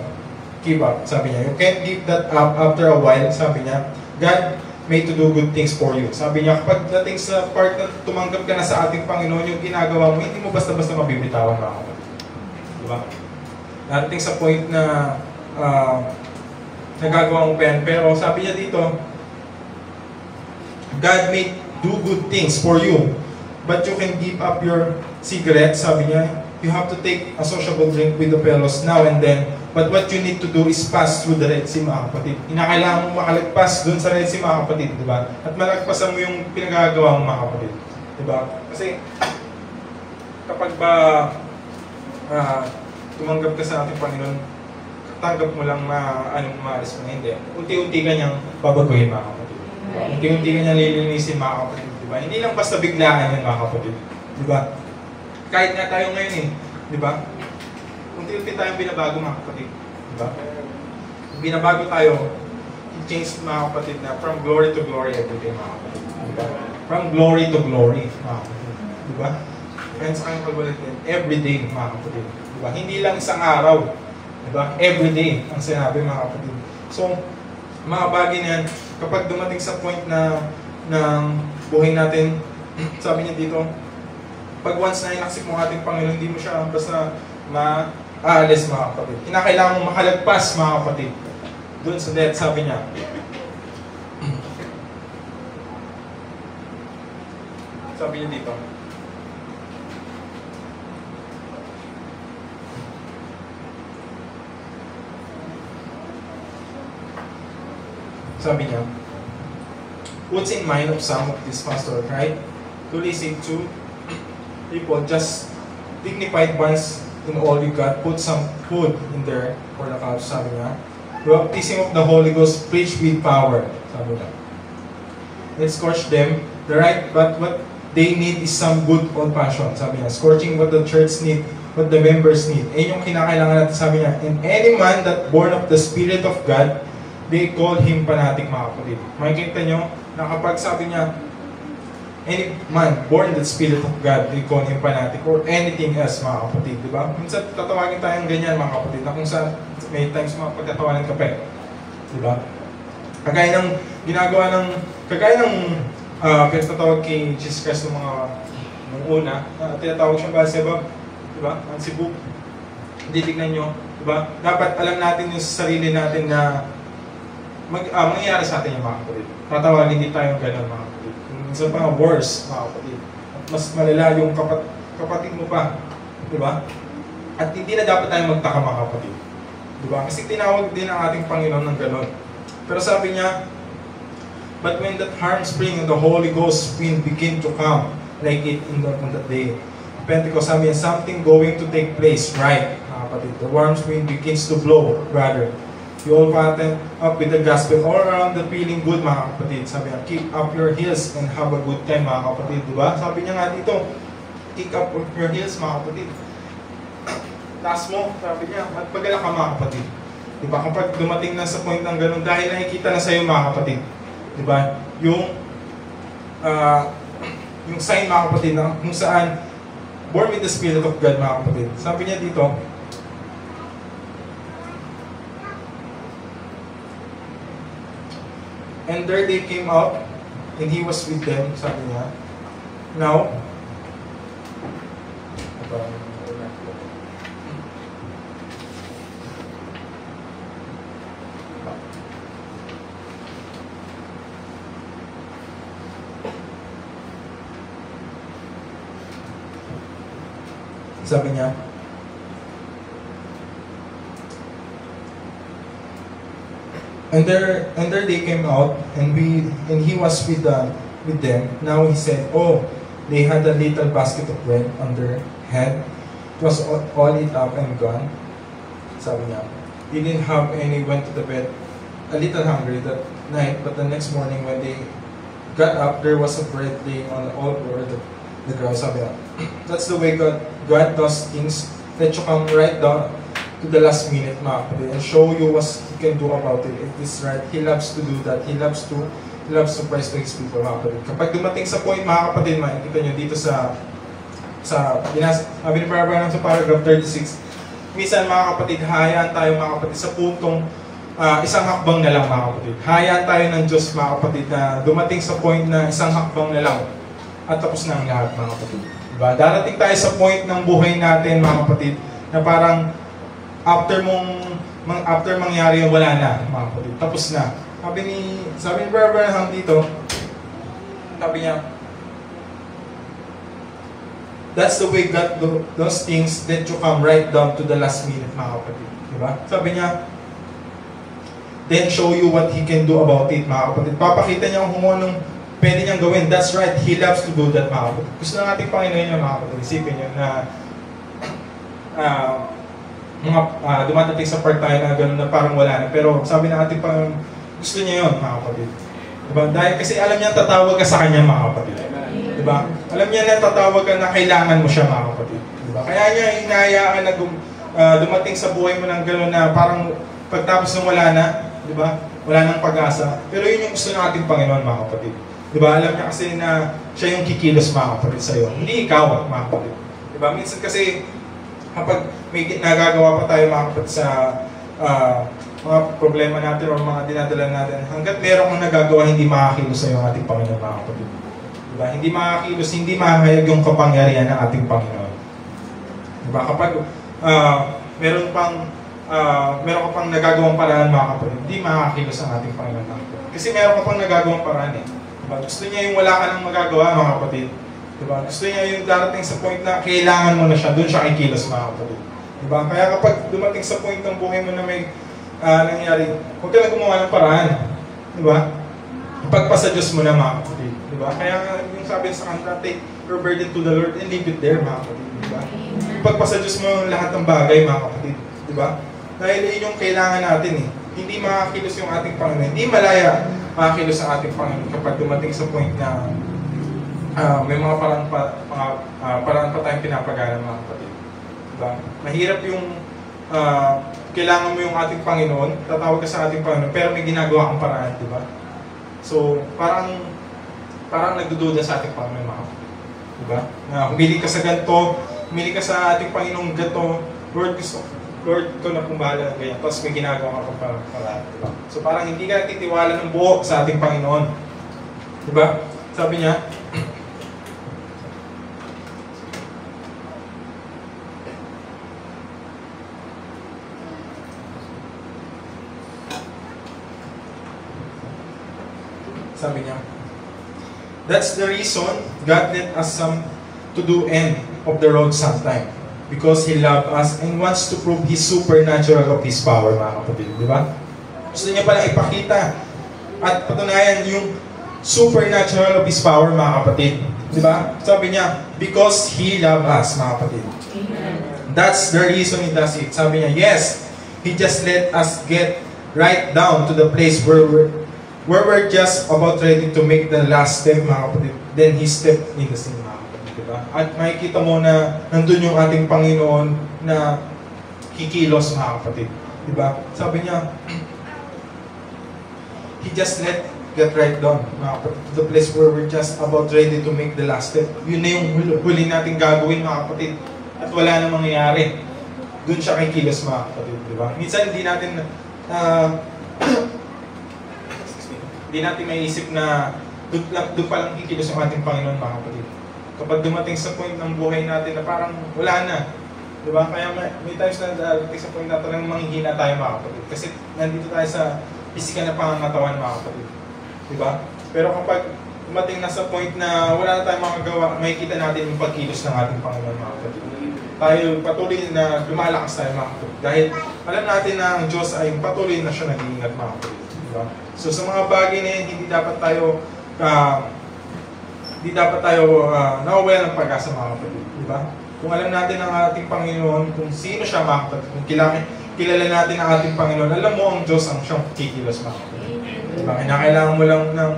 Give up, sabi niya. You can't give that up after a while, sabi niya. God made to do good things for you. Sabi niya, kapag dating sa part na tumanggap ka na sa ating Panginoon, yung ginagawa mo, hindi mo basta-basta mabibitawan, mga kapatid. Diba? Narating sa point na nagagawa mo pa yan. Pero sabi niya dito, God may do good things for you, but you can give up your cigarette, sabi niya. You have to take a sociable drink with the fellows now and then. But what you need to do is pass through the Red Sea, mga kapatid. Inakailangan mo makalagpas dun sa Red Sea, mga kapatid, di ba? At malagpasan mo yung pinagagawa mo, mga kapatid. Diba? Kasi, kapag ba tumanggap ka sa ating Panginoon, tanggap mo lang na anong maalis mo, hindi. Unti-unti ka niyang babaguhin, mga kapatid. Diba? Unti-unti ka niyang lilinisin, mga kapatid. Diba? Hindi lang basta biglaan yan, mga kapatid. Diba? Kahit nga tayo ngayon eh. Diba? Unti-unti tayong binabago, mga kapatid. Diba? Binabago tayo, change, mga kapatid, na from glory to glory everyday, mga kapatid. Diba? From glory to glory, mga kapatid. Diba? Kaya sa kanyang pagbalit din, everyday, mga kapatid. Diba? Hindi lang isang araw. Diba? Everyday ang sinabi, mga kapatid. So, mga bagay na yan, kapag dumating sa point na ng buhay natin, sabi niya dito, pag once na inaksip mo ating Panginoon, hindi mo siya basta maaalis, mga kapatid. Kinakailangan mo makalagpas, mga kapatid. Doon sa death, sabi niya. Sabi niya dito. Sabi niya, puts in mind of some of these pastors, right? To listen to people, just dignified ones in all you got, put some food in there for the couch, sabi niya. Baptism of the Holy Ghost, preach with power, sabi niya. Let's scorch them, the right, but what they need is some good old-fashioned, sabi niya. Scorching what the church need, what the members need. Eh yung kinakailangan natin, sabi niya, and any man that born of the Spirit of God, they call him fanatic, mga kapatid. Makikita nyo na kapag sabi niya, any man born in the Spirit of God, they call him fanatic or anything else, mga kapatid. Diba? Minsan tatawagin tayong ganyan, mga kapatid, na kung saan may times mga pagtatawanan ka pa eh. Diba? Kagaya ng ginagawa ng, kagaya ng pinatawag kay Jesus Christ ng mga nung una, tinatawag siyang Beelzebub. Diba? Ang Cebu. Hindi tignan nyo. Diba? Dapat alam natin yung sarili natin na mangyayari sa atin yung mga kapatid. Tatawagin din tayong gano'n, mga kapatid. Minsan pa worse, mga kapatid. At mas malala yung kapatid mo pa. Diba? At hindi na dapat tayong magtaka, mga kapatid. Diba? Kasi tinawag din ang ating Panginoon ng gano'n. Pero sabi niya, but when that harm spring and the Holy Ghost wind begin to come, like it on that day, Pentecost, sabi niya, something going to take place, right, mga kapatid. The warm wind begins to blow, brother. You all fatten up with the gospel all around the feeling good, mga kapatid. Sabi niya, keep up your heels and have a good time, mga kapatid. Diba? Sabi niya nga dito, kick up your heels, mga kapatid. Taas mo, sabi niya, magpagala ka, mga kapatid. Diba? Kapag dumating na sa point ng ganun, dahil nakikita na sa'yo, mga kapatid. Diba? Yung sign, mga kapatid, na kung saan born with the Spirit of God, mga kapatid. Sabi niya dito, and there they came out, and he was with them, sabi niya. Now, sabi niya, And there they came out, and he was with them. Now he said, oh, they had a little basket of bread on their head. It was all eat up and gone. Sabi niya, he didn't have any, went to the bed, a little hungry that night, but the next morning when they got up, there was a bread laying on all over the ground. Sabi niya, that's the way God does things. Let you come right down to the last minute, mga kapatid, and show you what He can do about it. If it's right, He loves to do that. He loves to surprise to His people, mga kapatid. Kapag dumating sa point, mga kapatid, makikita nyo dito sabi ni Barbara sa paragraph 36, minsan, mga kapatid, hayaan tayo, mga kapatid, sa puntong isang hakbang na lang, mga kapatid. Hayaan tayo ng Diyos, mga kapatid, na dumating sa point na isang hakbang na lang at tapos na ang lahat, mga kapatid. Diba? Darating tayo sa point ng buhay natin, mga kapatid, na parang after mangyari yung wala na, mga kapatid. Tapos na. Sabi ni Brother Branham dito, sabi niya, that's the way God those things that you come right down to the last minute, mga kapatid. Diba? Sabi niya, then show you what He can do about it, mga kapatid. Papakita niya kung anong pwede niyang gawin. That's right, He loves to do that, mga kapatid. Gusto ng ating Panginoon niya, mga kapatid. Isipin niyo na dumatating sa part tayo na gano'n na parang wala na. Pero sabi ng ating Panginoon, gusto niya yun, mga kapatid. Diba? Dahil kasi alam niya tatawag ka sa kanya, mga kapatid. Diba? Alam niya na tatawag ka na kailangan mo siya, mga kapatid. Diba? Kaya niya hinahayaan na dumating sa buhay mo ng gano'n na parang pagtapos ng wala na, diba? Wala nang pag-asa. Pero yun yung gusto ng ating Panginoon, mga kapatid. Diba? Alam niya kasi na siya yung kikilos, mga kapatid, sa'yo. Hindi ikaw, mga kapatid. Diba? Minsan kasi, kapag may nagagawa pa tayo, mga kapatid, sa mga problema natin o mga dinadala natin, hanggat meron kang nagagawa, hindi makakilos sa'yo ang ating Panginoon, mga kapatid. Diba? Hindi makakilos, hindi mahayag yung kapangyarihan ng ating Panginoon. Diba? Kapag meron ka pang nagagawang paraan, mga kapatid, hindi makakilos ang ating Panginoon, mga kapatid. Kasi meron ka pang nagagawang paraan eh. Diba? Gusto niya yung wala ka nang magagawa, mga kapatid. Diba? Gusto niya yung darating sa point na kailangan mo na siya, doon siya kikilos, mga kapatid. Diba? Kaya kapag dumating sa point ng buhay mo na may nangyari, huwag ka na gumawa ng paraan. Diba? Ipagpasa Diyos mo na, mga kapatid. Diba? Kaya yung sabi sa kanta, take your burden to the Lord and leave it there, mga kapatid. Diba? Ipagpasa Diyos mo lahat ng bagay, mga kapatid. Diba? Dahil yun yung kailangan natin eh. Hindi makakilos yung ating Panginoon. Hindi malaya makakilos ang ating Panginoon kapag dumating sa point na may mga paraan pa tayong pinapagana, mga kapatid. Diba? Mahirap yung kailangan mo yung ating Panginoon, tatawag ka sa ating Panginoon, pero may ginagawa kang paraan, diba? So, parang nagdududa sa ating Panginoon, mga kapatid. Diba? Humili ka sa ganito, humili ka sa ating Panginoon ganito, Lord, ito na kung bahala ng ganyan. Tapos may ginagawa ka pang paraan, diba? So, parang hindi ka nagtitiwala ng buo sa ating Panginoon. Diba? Sabi niya, that's the reason God let us some to do end of the road sometime. Because He loves us and wants to prove His supernatural of His power, mga kapatid. Di ba? Gusto niya pala ipakita at patunayan yung supernatural of His power, mga kapatid. Di ba? Sabi niya, because He loves us, mga kapatid. That's the reason He does it. Sabi niya, yes, He just let us get right down to the place where we're just about ready to make the last step, mga kapatid. Then He stepped in the scene, mga kapatid. Diba? At makikita mo na nandun yung ating Panginoon na kikilos, mga kapatid. Diba? Sabi niya, He just get right down, mga kapatid, to the place where we're just about ready to make the last step. Yun na yung huli natin gagawin, mga kapatid. At wala na mangyayari. Doon siya kikilos, mga kapatid. Diba? Minsan hindi natin hindi natin maiisip na doon pa lang kikilos yung ating Panginoon, mga kapatid. Kapag dumating sa point ng buhay natin na parang wala na, di ba? Kaya may times na darating sa point na talagang manghihina tayo, mga kapatid. Kasi nandito tayo sa pisikal na pangangatawan, mga kapatid. Di ba? Pero kapag dumating na sa point na wala na tayong makagawa, makikita natin yung pagkilos ng ating Panginoon, mga kapatid. Tayo patuloy na lumalakas tayo, mga kapatid. Dahil alam natin na ang Diyos ay patuloy na siya nag-iingat, mga kapatid. Diba? So sa mga bagay na yun, hindi dapat tayo nawawala ng pag-asa, mga kapatid. Diba? Kung alam natin ang ating Panginoon, kung sino siya, mga kapatid, kung kilala natin ang ating Panginoon, alam mo ang Diyos ang siyang kikilos, mga kapatid. Diba? Kailangan mo lang ng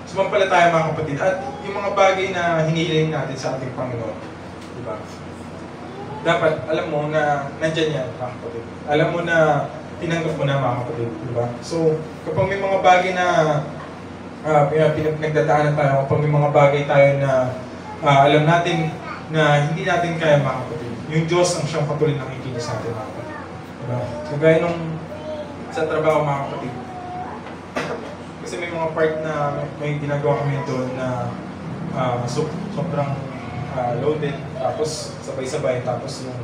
sumampalataya, mga kapatid. At yung mga bagay na hinihiling natin sa ating Panginoon, diba? Dapat alam mo na nandyan yan, mga kapatid. Alam mo na tinanggap mo na, mga kapatid, di ba? So, kapag may mga bagay na pinagdadaanan tayo, kapag may mga bagay tayo na alam natin na hindi natin kaya, mga kapatid, yung Diyos ang siyang patuloy na nakikinig sa atin, mga kapatid. Diba? Kagaya nung sa trabaho, mga kapatid. Kasi may mga part na may ginagawa kami doon na sobrang loaded, tapos sabay-sabay, tapos yung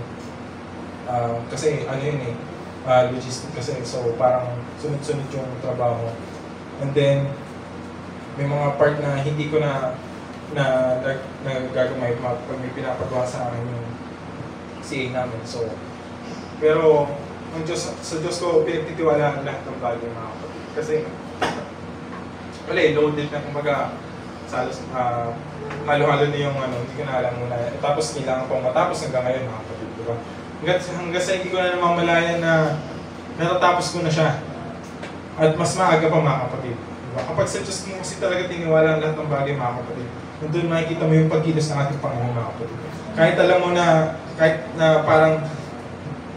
kasi ano yun eh, logistic kasi, so parang sunod-sunod yung trabaho. And then, may mga part na hindi ko na gagawin pag may pinapagawa sa akin yung CA namin. So, pero sa Diyos ko pinagtitiwala ang lahat ng bagay, mga kapatid. Kasi wala loaded na kumbaga, halo-halo na yung hindi ko na alam muna. Tapos kailangan pang matapos hanggang ngayon mga kapatid, di ba? Hanggang sa hindi ko na namamalayan na natatapos ko na siya. At mas maaga pa mga kapatid. Diba? Kapag sa Diyos mo kasi talaga tiniwala ang lahat ng bagay mga kapatid, nandun makikita mo yung pagkilos ng ating Panginoon mga kapatid. Kahit alam mo na, kahit na parang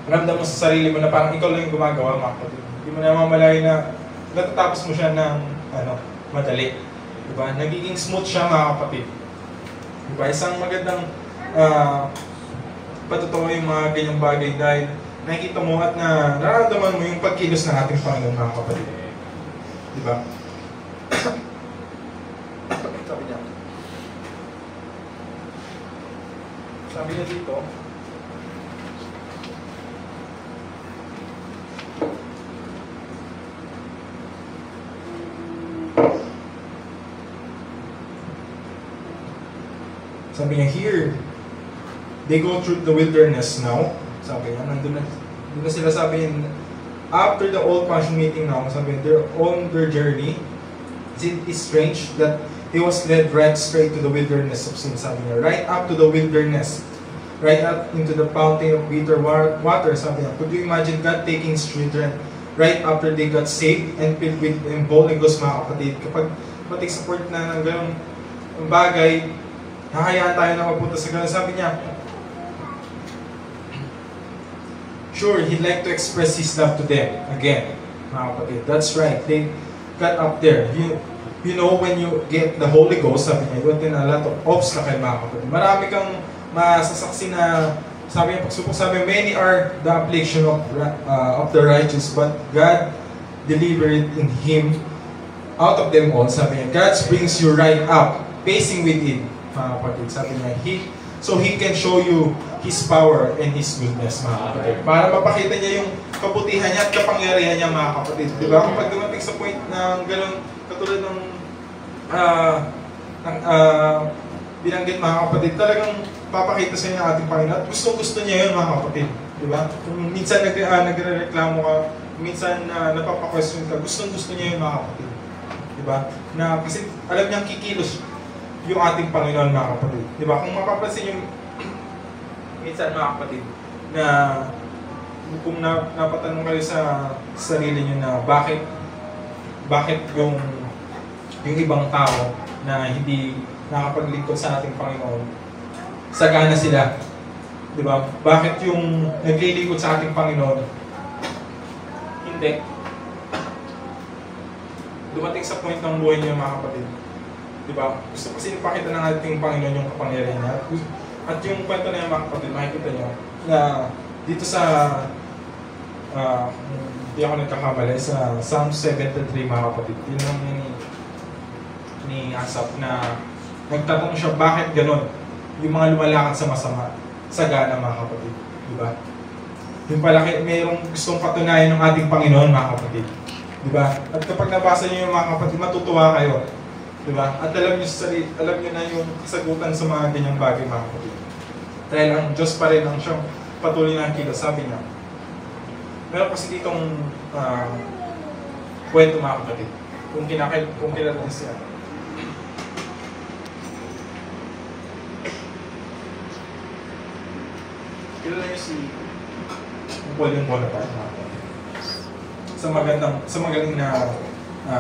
ramdam mo sa sarili mo na parang ikaw lang yung gumagawa mga kapatid. Hindi mo na namamalayan na natatapos mo siya ng madali. Diba? Nagiging smooth siya mga kapatid. Diba? Isang magandang patutuwa yung mga ganyang bagay dahil nakikita mo at nararamdaman mo yung pagkilos ng ating Panginoon mga kapatid. Diba? Sabi niya dito, sabi niya, here, they go through the wilderness now. Sabi niya, nandun na sila sabi niya, after the old passion meeting now, sabi niya, they're on their journey. It is strange that he was led right straight to the wilderness of sin, sabi niya. Right up to the wilderness. Right up into the fountain of bitter water, sabi niya. Could you imagine God taking his children right after they got saved and filled with the Holy Ghost, mga kapatid? Kapag patik support na ng ganong bagay, hahayaan tayo na mapunta sa ganun. Sabi niya, sure, he'd like to express his love to them again, mga kapatid. That's right. They got up there. You know, when you get the Holy Ghost, sabi niya, you attend a lot of obstacles, mga kapatid. Marami kang masasaksi na, sabi niya, pagsubok, sabi niya, many are the affliction of the righteous, but God delivered in Him out of them all. Sabi niya, God brings you right up, facing with it, mga kapatid. Sabi niya, so He can show you His power and His goodness, mga kapatid. Para mapakita niya yung kabutihan niya at kapangyarihan niya, mga kapatid. Di ba? Kapag dumating sa point ng gano'n, katulad ng binanggit, mga kapatid, talagang papakita sa inyo ang ating Panginoon. At gusto niya yun, mga kapatid. Di ba? Kung minsan nagre-reklamo ka, minsan napapa-question ka, gusto niya yun, mga kapatid. Di ba? Na kasi alam niyang kikilos yung ating Panginoon, mga kapatid. Di ba? Kung mapapansin yung minsan, mga kapatid, na kung napatanong kayo sa sarili niyo na bakit yung ibang tao na hindi nakapaglingkod sa ating Panginoon, sagana sila. Di ba? Bakit yung naglilingkod sa ating Panginoon, hindi? Dumating sa point ng buhay niyo, mga kapatid. Di ba? Gusto kasi ipakita ng ating Panginoon yung kapangyarihan niya. At yung kwento na yung, mga kapatid, makikita niyo na dito sa hindi ako nagkakamali, sa Psalm 73, mga kapatid. Yun lang ni Asaph na nagtatanong siya, bakit ganon? Yung mga lumalakad sa masama, sagana, mga kapatid. Diba? Yung pala, mayroong gustong patunayan ng ating Panginoon, mga kapatid. Diba? At kapag nabasa niyo yung mga kapatid, matutuwa kayo. Diba? At alam niyo na yung kasagutan sa mga ganyang bagay, mga kapatid. Dahil ang Diyos pa rin ang siyang patuloy na kilos, sabi niya. Meron kasi ditong kwento, mga kapatid. Kung kilala niyo siya. Kilala niyo si Napoleon Bonaparte, mga kapatid. Sa magaling na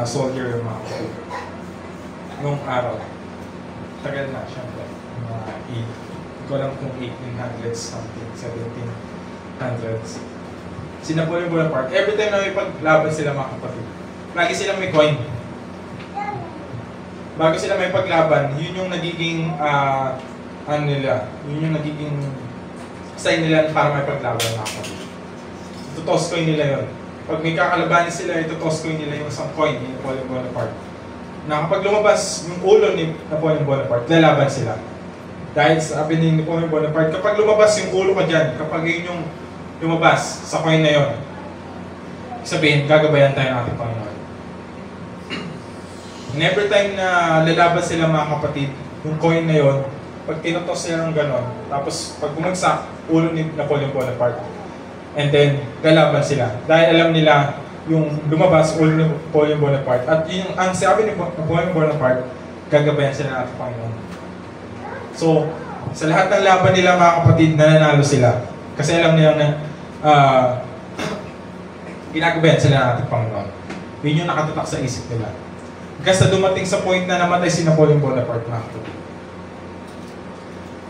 soldier, mga kapatid. Noong araw, tagal na, syempre. Hindi ko alam kung 1800s something, 1700s. Si Napoleon Bonaparte, every time na may paglaban sila, mga kapatid, lagi silang may coin. Bago sila may paglaban, yun yung nagiging, yun yung nagiging sign nila para may paglaban, mga kapatid. Itutos coin nila yun. Pag may kakalabanin sila, itutos coin nila yung isang coin ni Napoleon Bonaparte. Na kapag lumabas yung ulo ni Napoleon Bonaparte, lalaban sila. Dahil sabi ni Napoleon Bonaparte, kapag lumabas yung ulo ka dyan, kapag yun yung lumabas sa coin na yun, sabihin, gagabayan tayo ng ating Panginoon. And every time na lalaban sila, mga kapatid, yung coin na yun, pag tinutos nila ng ganon, tapos pag bumagsak, ulo ni Napoleon Bonaparte, and then lalaban sila. Dahil alam nila yung lumabas, Napoleon Bonaparte. At yung ang sabi ni Napoleon Bonaparte, gagabayan sila ng ating Panginoon. So, sa lahat ng laban nila mga kapatid, nananalo sila. Kasi alam nila na ginagabayan sila ng ating Panginoon. Yun yung nakatatak sa isip nila. Kasi dumating sa point na namatay si Napoleon Bonaparte mga kapatid.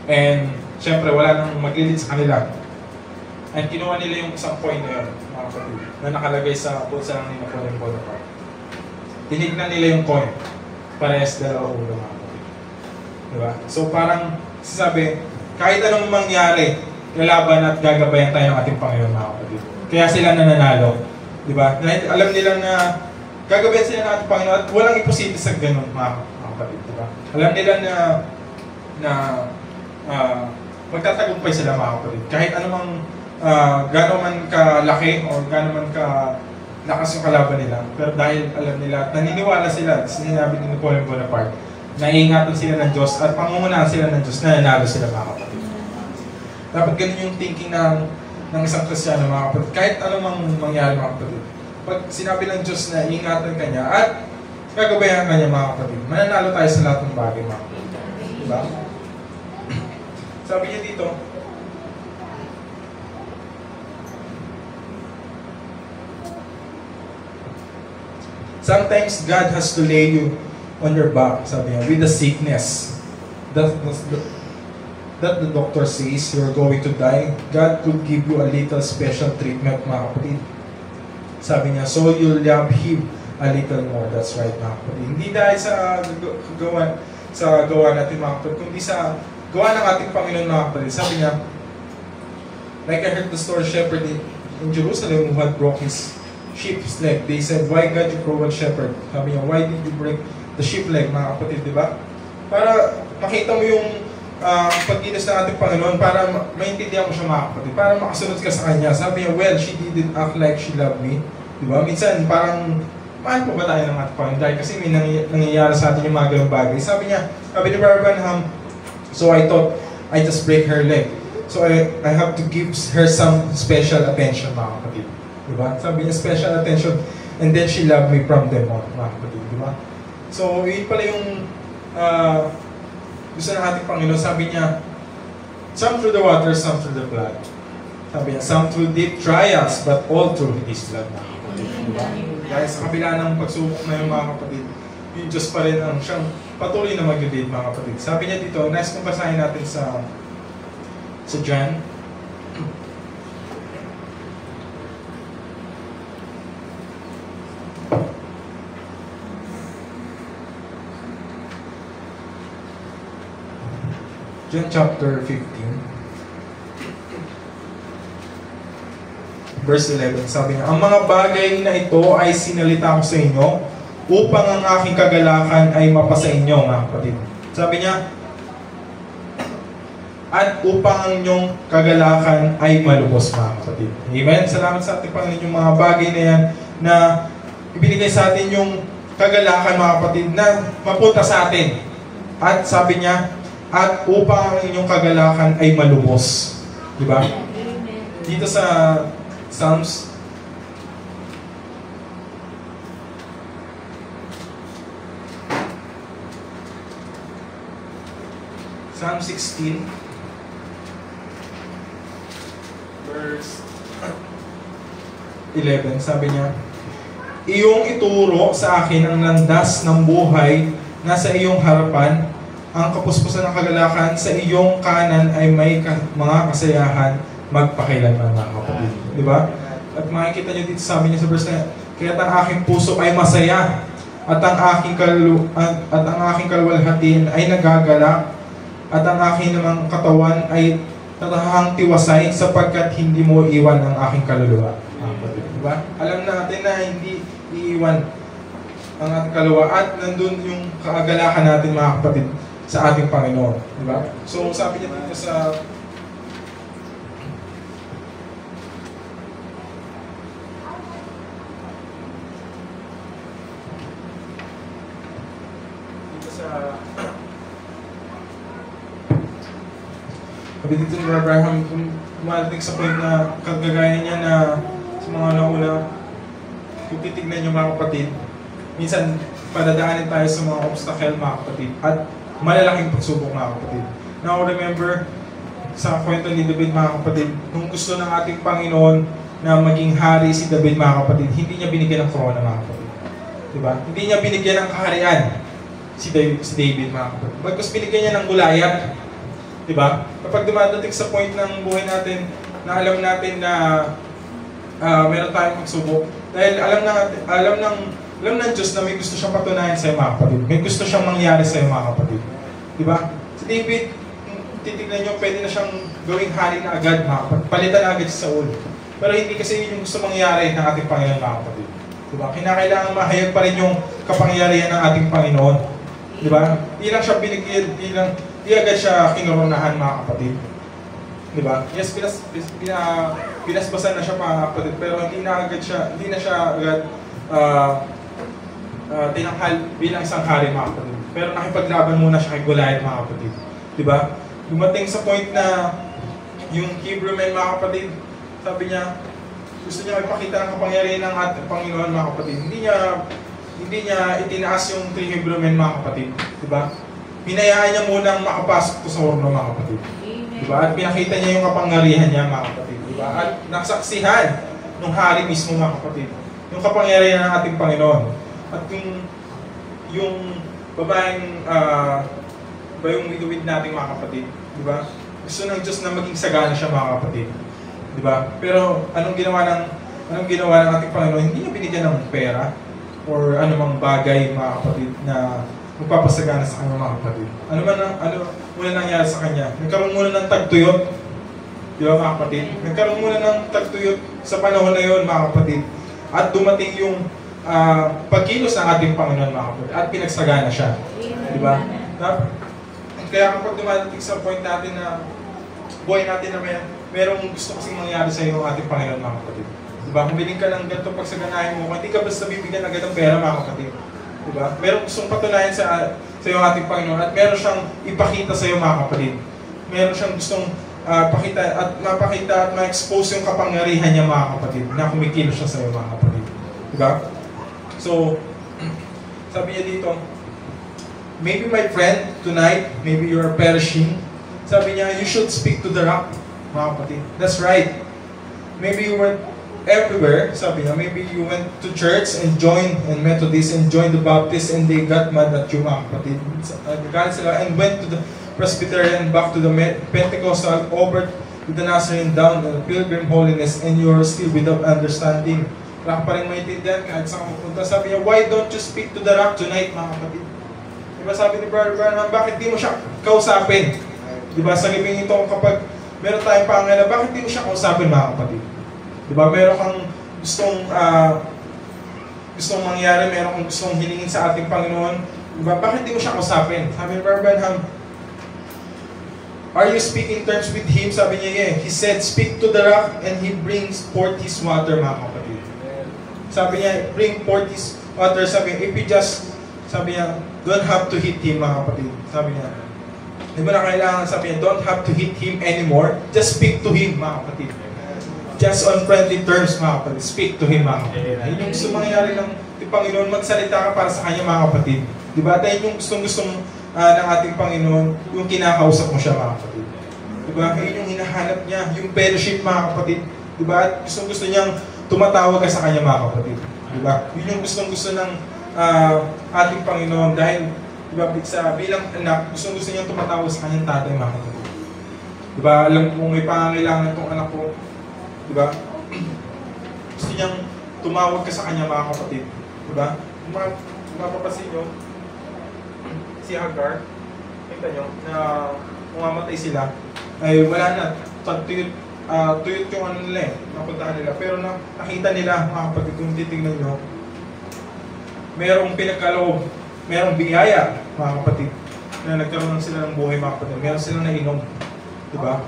And, syempre, wala nang maglilid sa kanila. And kinuha nila yung isang coin na yun, mga kapatid, na nakalagay sa bulsa ng ni Napoleon Bonaparte. Tinignan nila yung coin. Parehas dalawa ulo, mga kapatid. Diba? So parang, sasabi, kahit anong mangyari, lalaban at gagabayan tayo ng ating Panginoon, mga kapatid. Kaya sila nananalo. Diba? Alam nila na gagabayan sila ng ating Panginoon at walang imposible sa ganun, mga kapatid. Diba? Alam nila na magtatagumpay sila, mga kapatid. Kahit anumang gano'n man kalaki o gano'n man lakas yung kalaban nila. Pero dahil alam nila, naniniwala sila, sinabi ni Napoleon Bonaparte, naiingatan sila ng Diyos at pangungunahan sila ng Diyos, nananalo sila, mga kapatid. Dapat ganun yung thinking ng isang Kristiyano, mga kapatid. Kahit anumang mangyari, mga kapatid. Pag sinabi ng Diyos na iingatan ka niya at gagabayan ka niya, mga kapatid, mananalo tayo sa lahat ng bagay, mga kapatid. Diba? Sabi niya dito, sometimes God has to lay you on your back, sabi niya, with a sickness that the doctor says you're going to die. God could give you a little special treatment, mga kapatid. Sabi niya, so you'll love Him a little more. That's right, mga kapatid. Hindi dahil sa gawa natin, mga kapatid, kundi sa gawa ng ating Panginoon, mga kapatid. Sabi niya, like I heard the story shepherd in Jerusalem who had broke his sheep's leg. They said, why God, you cruel shepherd? Sabi niya, why did you break the sheep leg, mga kapatid, di ba? Para makita mo yung pagkilos ng ating Panginoon, para maintindihan mo siya, mga kapatid, para makasunod ka sa Kanya. Sabi niya, well, she didn't act like she loved me. Di ba? Minsan, parang, mahal po ba tayo ng ating Panginoon? Dahil kasi may nangyayari sa atin yung mga ganung bagay. Sabi ni Brother Branham, so I thought, I just break her leg. So I have to give her some special attention, mga kapatid. Diba? Sabi niya, special attention. And then she loved me from them on, mga kapatid. Diba? So, yun pala yung gusto ng ating Panginoon. Sabi niya, some through the water, some through the blood. Sabi niya, some through deep trials, but all through His blood, mga kapatid. Diba? Dahil sa kabila ng pagsubok na yung mga kapatid, yung Diyos pa rin ang siyang patuloy na mag-lead, mga kapatid. Sabi niya dito, nice kung basahin natin sa John. John chapter 15, verse 11, sabi niya, ang mga bagay na ito ay sinalita ko sa inyo upang ang aking kagalakan ay mapasa inyo, mga kapatid. Sabi niya, at upang ang inyong kagalakan ay malubos, mga kapatid. Amen? Salamat sa ating Panginoon yung mga bagay na yan na ibinigay sa atin yung kagalakan, mga kapatid, na mapunta sa atin. At sabi niya, at upang ang inyong kagalakan ay malubos. Diba? Dito sa Psalms 16 verse 11, sabi niya, iyong ituro sa akin ang landas ng buhay na sa iyong harapan, ang kapuspusan ng kagalakan, sa iyong kanan ay may mga kasayahan magpakailanman, mga kapatid. Di ba? At makikita niyo dito, sabi niya sa verse na, kaya't ang aking puso ay masaya at ang aking kaluwalhatin ay nagagalak at ang aking namang katawan ay tatahang tiwasay sapagkat hindi mo iwan ang aking kaluluwa. Diba? Alam natin na hindi iiwan ang ating kaluluwa at nandun yung kaagalakan natin, mga kapatid, sa ating Panginoon. Diba? So sabi niya dito sa sabi dito ni Abraham, kung dumadating sa point na kagagaya niya na sa mga nauna, kung titignan nyo mga kapatid, minsan padadaanin tayo sa mga obstacle mga kapatid at malalaking pagsubok mga kapatid. Now remember, sa kwento ni David mga kapatid, nung gusto ng ating Panginoon na maging hari si David mga kapatid, hindi niya binigyan ng corona mga kapatid. Diba? Hindi niya binigyan ng kaharian si David mga kapatid. Bagkus binigyan niya ng Goliath. Diba? Kapag dumadating sa point ng buhay natin na alam natin na meron tayong pagsubok, dahil alam ng Diyos na may gusto siyang patunayan sa iyo mga kapatid. May gusto siyang mangyari sa iyo mga kapatid. Diba? Si David, titignan nyo, pwede na siyang gawing hari na agad mga kapatid. Palitan na agad si Saul. Pero hindi kasi yun yung gusto mangyari ng ating Panginoon mga kapatid. Diba? Kinakailangan mahayag pa rin yung kapangyarihan ng ating Panginoon. Diba? Di lang siya binigyan, di agad siya kinoronahan mga kapatid. Diba? Yes, pinasbasan na siya mga kapatid, pero hindi na siya agad tinanghal bilang isang hari mga kapatid. Pero nakipaglaban muna siya kay Goliath mga kapatid. Diba? Dumating sa point na yung Hebrew men mga kapatid, sabi niya, gusto niya ipakita ng kapangyarihan ng ating Panginoon mga kapatid. Hindi niya itinaas yung 3 Hebrew men mga kapatid. Diba? Hinayaan niya munang makapasok to sa horno mga kapatid. Diba? At pinakita niya yung kapangyarihan niya mga kapatid. Diba? At nasaksihan ng hari mismo mga kapatid. Yung kapangyarihan ng ating Panginoon. At yung babaeng yung widow natin mga kapatid. Diba? Gusto ng Diyos na maging sagana siya mga kapatid. Diba? Pero anong ginawa ng ating Panginoon? Hindi niya binigyan ng pera or anumang bagay mga kapatid na magpapasagana sa kanya mga kapatid. Ano muna nangyari sa kanya? Nagkaroon muna ng tagtuyot. Di ba mga kapatid? Nagkaroon muna ng tagtuyot sa panahon na yon mga kapatid. At dumating yung pagkilos ng ating Panginoon mga kapatid. At pinagsagana siya. Di ba? Kaya kapag dumating sa point natin na buhay natin na merong gusto kasing mangyari sa iyo ang ating Panginoon mga kapatid. Diba? Kung biling ka ng ganito pagsaganahin mo, hindi ka basta bibigyan agad ng pera mga kapatid. Diba? Merong gustong patunayan sa iyo ang ating Panginoon at meron siyang ipakita sa iyo mga kapatid. Meron siyang gustong mapakita at ma-expose yung kapangyarihan niya mga kapatid na kumikilos siya sa iyo mga kapatid. Diba? So, sabi niya dito, maybe my friend, tonight, maybe you are perishing. Sabi niya, you should speak to the rock, mga kapatid. That's right. Maybe you went everywhere, sabi niya. Maybe you went to church and joined and Methodist and joined the Baptist and they got mad at you, mga kapatid. Nagalit sila and went to the Presbyterian, back to the Pentecostal, over to the Nazarene, down to the Pilgrim Holiness, and you are still without understanding. Wala ka pa rin maintindihan kahit saan ka mapunta. Sabi niya, why don't you speak to the rock tonight, mga kapatid? Diba sabi ni Brother Branham, bakit di mo siya kausapin? Diba sa gabing ito, kapag meron tayong pangalaman, bakit di mo siya kausapin mga kapatid? Diba meron kang gustong mangyari, meron kang gustong hilingin sa ating Panginoon, diba bakit di mo siya kausapin? Sabi ni Brother Branham, are you speaking terms with him? Sabi niya, yeah. He said, speak to the rock and he brings forth his water, mga kapatid. Sabi niya, bring forth his water. Sabi niya, if you just, sabi niya, don't have to hit him, mga kapatid. Sabi niya, di ba na kailangan, sabi niya, don't have to hit him anymore. Just speak to him, mga kapatid. Just on friendly terms, mga kapatid. Speak to him, mga kapatid. Yun yung gusto mangyari ng Panginoon, magsalita ka para sa kanya, mga kapatid. Di ba? Dahil yung gustong-gustong ng ating Panginoon, yung kinakausap mo siya, mga kapatid. Di ba? Yun yung hinahanap niya, yung fellowship, mga kapatid. Di ba? At gustong-gusto niyang tumatawag ka sa kanya, mga kapatid. Di ba? Yun yung gustong-gusto ng ating Panginoon dahil diba, bilang anak, gusto niyang tumatawag sa kanyang tatay, mga kapatid. Diba, alam mo may pangangailangan itong anak ko, diba? Gusto niyang tumawag ka sa kanya, mga kapatid. Diba? Mapapasin nyo, si Hagar, kita nyo, na umamatay sila, ay wala na, tuyot yung ano nila napuntahan nila. Pero nakita nila, mga kapatid, kung titignan nyo, merong pinagkaloob, merong biyaya, mga kapatid, na nagkaroon sila ng buhay, mga kapatid. Meron silang nainom. Diba?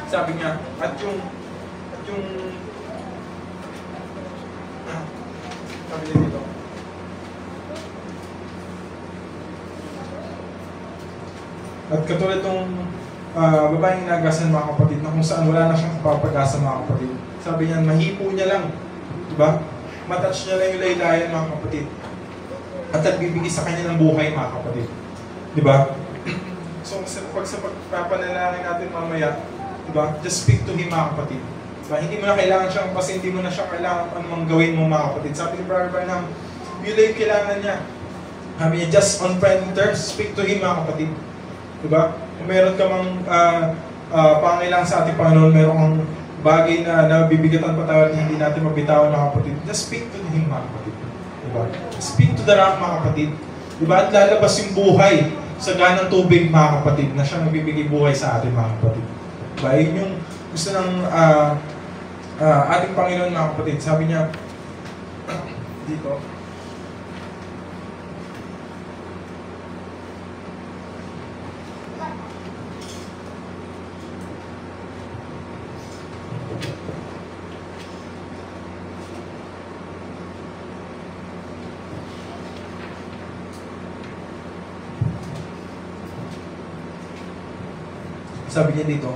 Sabi niya, at yung sabi niya dito, at katulad itong babaeng nagasan, mga kapatid, na kung saan wala na siyang kapapag-asa, mga kapatid. Sabi niya, mahipo niya lang. Diba? matouch niya lang yung laylayan, mga kapatid. At nagbibigay sa kanya ng buhay, mga kapatid. Di ba? So, pag sa pagpapanalangin natin mamaya, di ba? Just speak to him, mga kapatid. Diba? Hindi mo na kailangan siyang, kasi hindi mo na siya kailangan anumang gawin mo, mga kapatid. Sabi ni Brother Branham, yun lang yung kailangan niya. Sabi niya, just on friendly terms, speak to him, mga kapatid. Diba? Kung meron ka mang pangailangan sa ating Panginoon, meron kang bagay na nabibigatan pa tayo at hindi natin mabitawan, mga kapatid, just speak to him, mga kapatid. Diba? Speak to the rock, mga kapatid. Diba? At lalabas yung buhay sa ganang tubig, mga kapatid, na siyang nagbibigay buhay sa atin, mga kapatid. Diba? Yun yung gusto ng ating Panginoon, mga kapatid. Sabi niya, dito, sabi niya dito,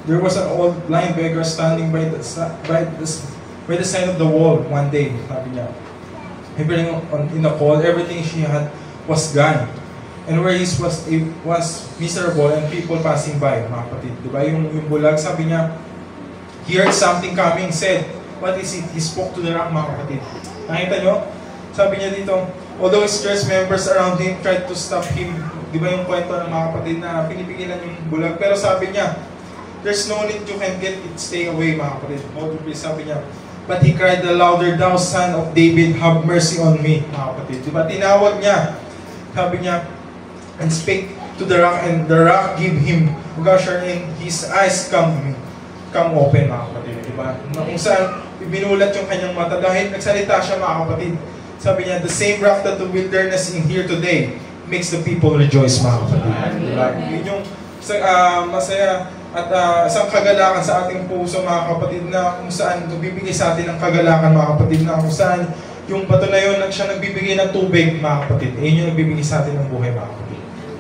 there was an old blind beggar standing by the side of the wall one day, sabi niya. Hearing in the cold, everything she had was gone. And where he was miserable and people passing by, mga kapatid. Diba? Yung bulag, sabi niya, he heard something coming, said, what is it? He spoke to the rock, mga kapatid. Nakita nyo? Sabi niya dito, although his church members around him tried to stop him, di ba yung kwento ng mga kapatid na pinipigilan yung bulag, pero sabi niya, there's no need, you can get it, stay away, mga kapatid. Sabi niya, but he cried the louder, thou son of David, have mercy on me, mga kapatid. Di ba? Tinawag niya, sabi niya, and spake to the rock, and the rock give him gusher, and his eyes come open, mga kapatid. Di ba? Kung saan, ibinulat yung kanyang mata dahil nagsalita siya, mga kapatid. Sabi niya, the same rock that the wilderness in here today makes the people rejoice, mga kapatid. Diba? Yun yung masaya at isang kagalakan sa ating puso, mga kapatid, na kung saan nagbibigay sa atin ng kagalakan, mga kapatid, na kung saan yung bato na yun, siya nagbibigay ng tubig, mga kapatid. Yun yung nagbibigay sa atin ng buhay, mga kapatid.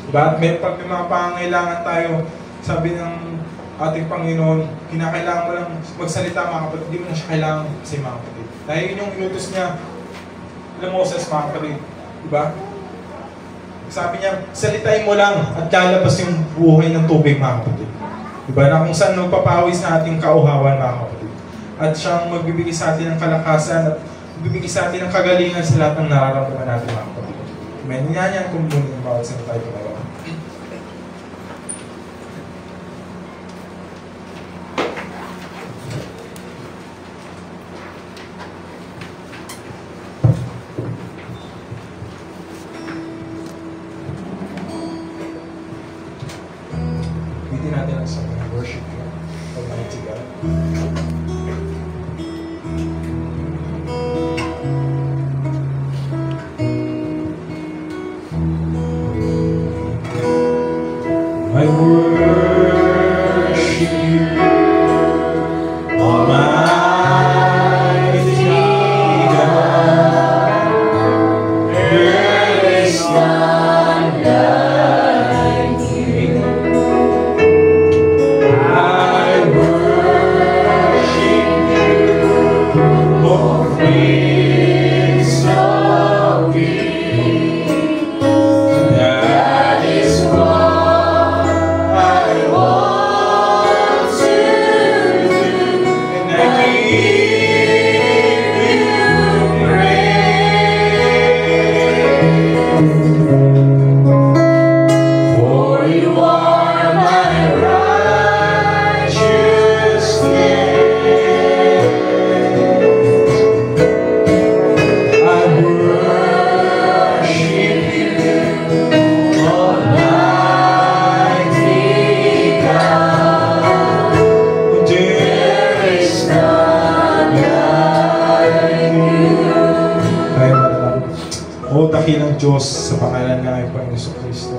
Diba? At pag may mga pangangailangan tayo, sabi ng ating Panginoon, kinakailangan mo lang magsalita, mga kapatid. Hindi mo na siya kailangan kasi, mga kapatid. Dahil yun yung inutos niya, Moses, mga kapatid. Diba? Sabi niya, salitain mo lang at lalabas yung buhay ng tubig, mga kapatid. Diba? Na kung saan magpapawis na ating kauhawan, mga kapatid. At siyang magbibigay sa atin ng kalakasan at magbibigay sa atin ng kagalingan sa lahat ng nararamdaman natin, mga kapatid. Amen. Yan kung muna yung bawat sa tayo tumawa. Natin ang sa mga worship ko. Almighty God. I worship you, Almighty God. There is none like you. O dakilang Diyos, sa pangalan ng aming Panginoon Kristo.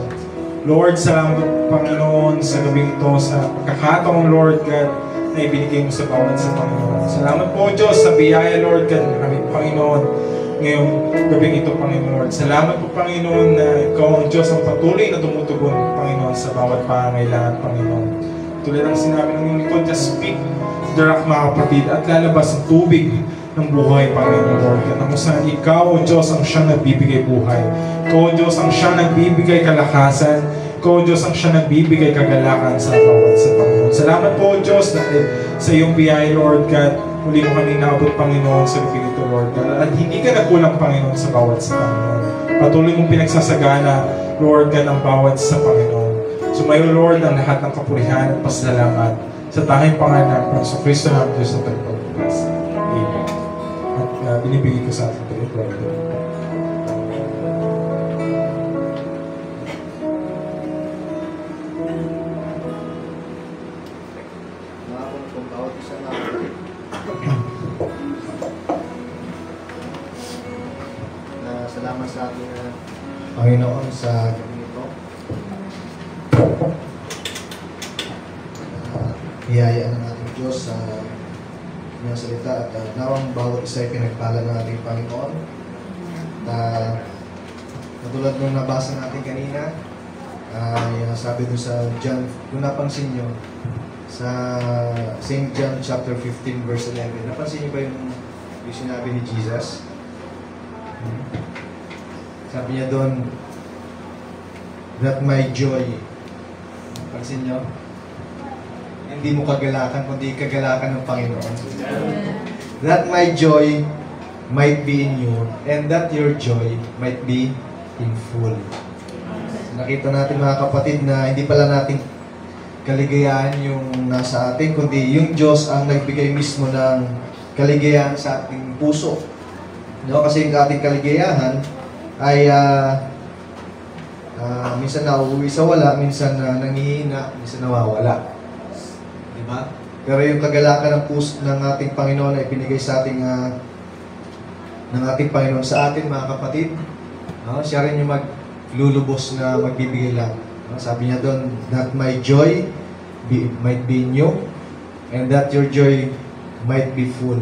Lord, salamat Panginoon sa gabing ito, sa pagkakataong Lord God na ibinigay mo sa bawat sa Panginoon. Salamat po Diyos sa biyaya Lord God ng aming Panginoon ngayong gabing ito, Panginoon Lord. Salamat po Panginoon na Ikaw ang Diyos ang patuloy na tumutugon, Panginoon, sa bawat pangangailangan, Panginoon. Tulad ng sinabi ng iyong likod, just speak to the rock, mga kapatid, at lalabas ang tubig ng buhay, Panginoon Lord God. Na kung saan ikaw, O Diyos, ang siyang nagbibigay buhay. Ikaw, O Diyos, ang siyang nagbibigay kalakasan. Ikaw, O Diyos, ang siyang nagbibigay kagalakan sa bawat sa Panginoon. Salamat po, O Diyos, dahil sa iyong biyaya, Lord God. Muli mo kami naabot, Panginoon, sa lugar ito, Lord God. At hindi ka nagkulang, Panginoon, sa bawat sa Panginoon. Patuloy mong pinagsasagana, Lord God, ang bawat sa Panginoon. Sumayo, Lord, ang lahat ng kapurihan at pasalamat sa tanging pangalan ng Kristo na ang Diyos na tagapagligtas. Amen. At binibigay ko sa ating Lord God.
Kung bawat isa natin na salamat sa ating Panginoon sa gabi ito. Biyaya ng ating Diyos sa kanyang salita at nawang bawat isa ay pinagpala ng ating Panginoon. Katulad nung nabasa natin kanina, ay sabi doon sa John, kung napansin nyo, sa St. John chapter 15 verse 11, napansin nyo ba yung sinabi ni Jesus? Sabi niya doon, that my joy, pansin nyo, hindi mo kagalakan, kundi kagalakan ng Panginoon. That my joy might be in you, and that your joy might be in full. So, nakita natin mga kapatid na hindi pala natin kaligayahan yung nasa atin, kundi yung Diyos ang nagbigay mismo ng kaligayahan sa ating puso. No? Kasi yung ating kaligayahan ay minsan nauuwi sa wala, minsan nangihina, minsan nawawala. Diba? Pero yung kagalakan ng puso ng ating Panginoon ay binigay sa ating ng ating Panginoon sa atin, mga kapatid. Siya rin yung maglulubos na magbibigay lang. Sabi niya doon, that my joy might be in you, and that your joy might be full.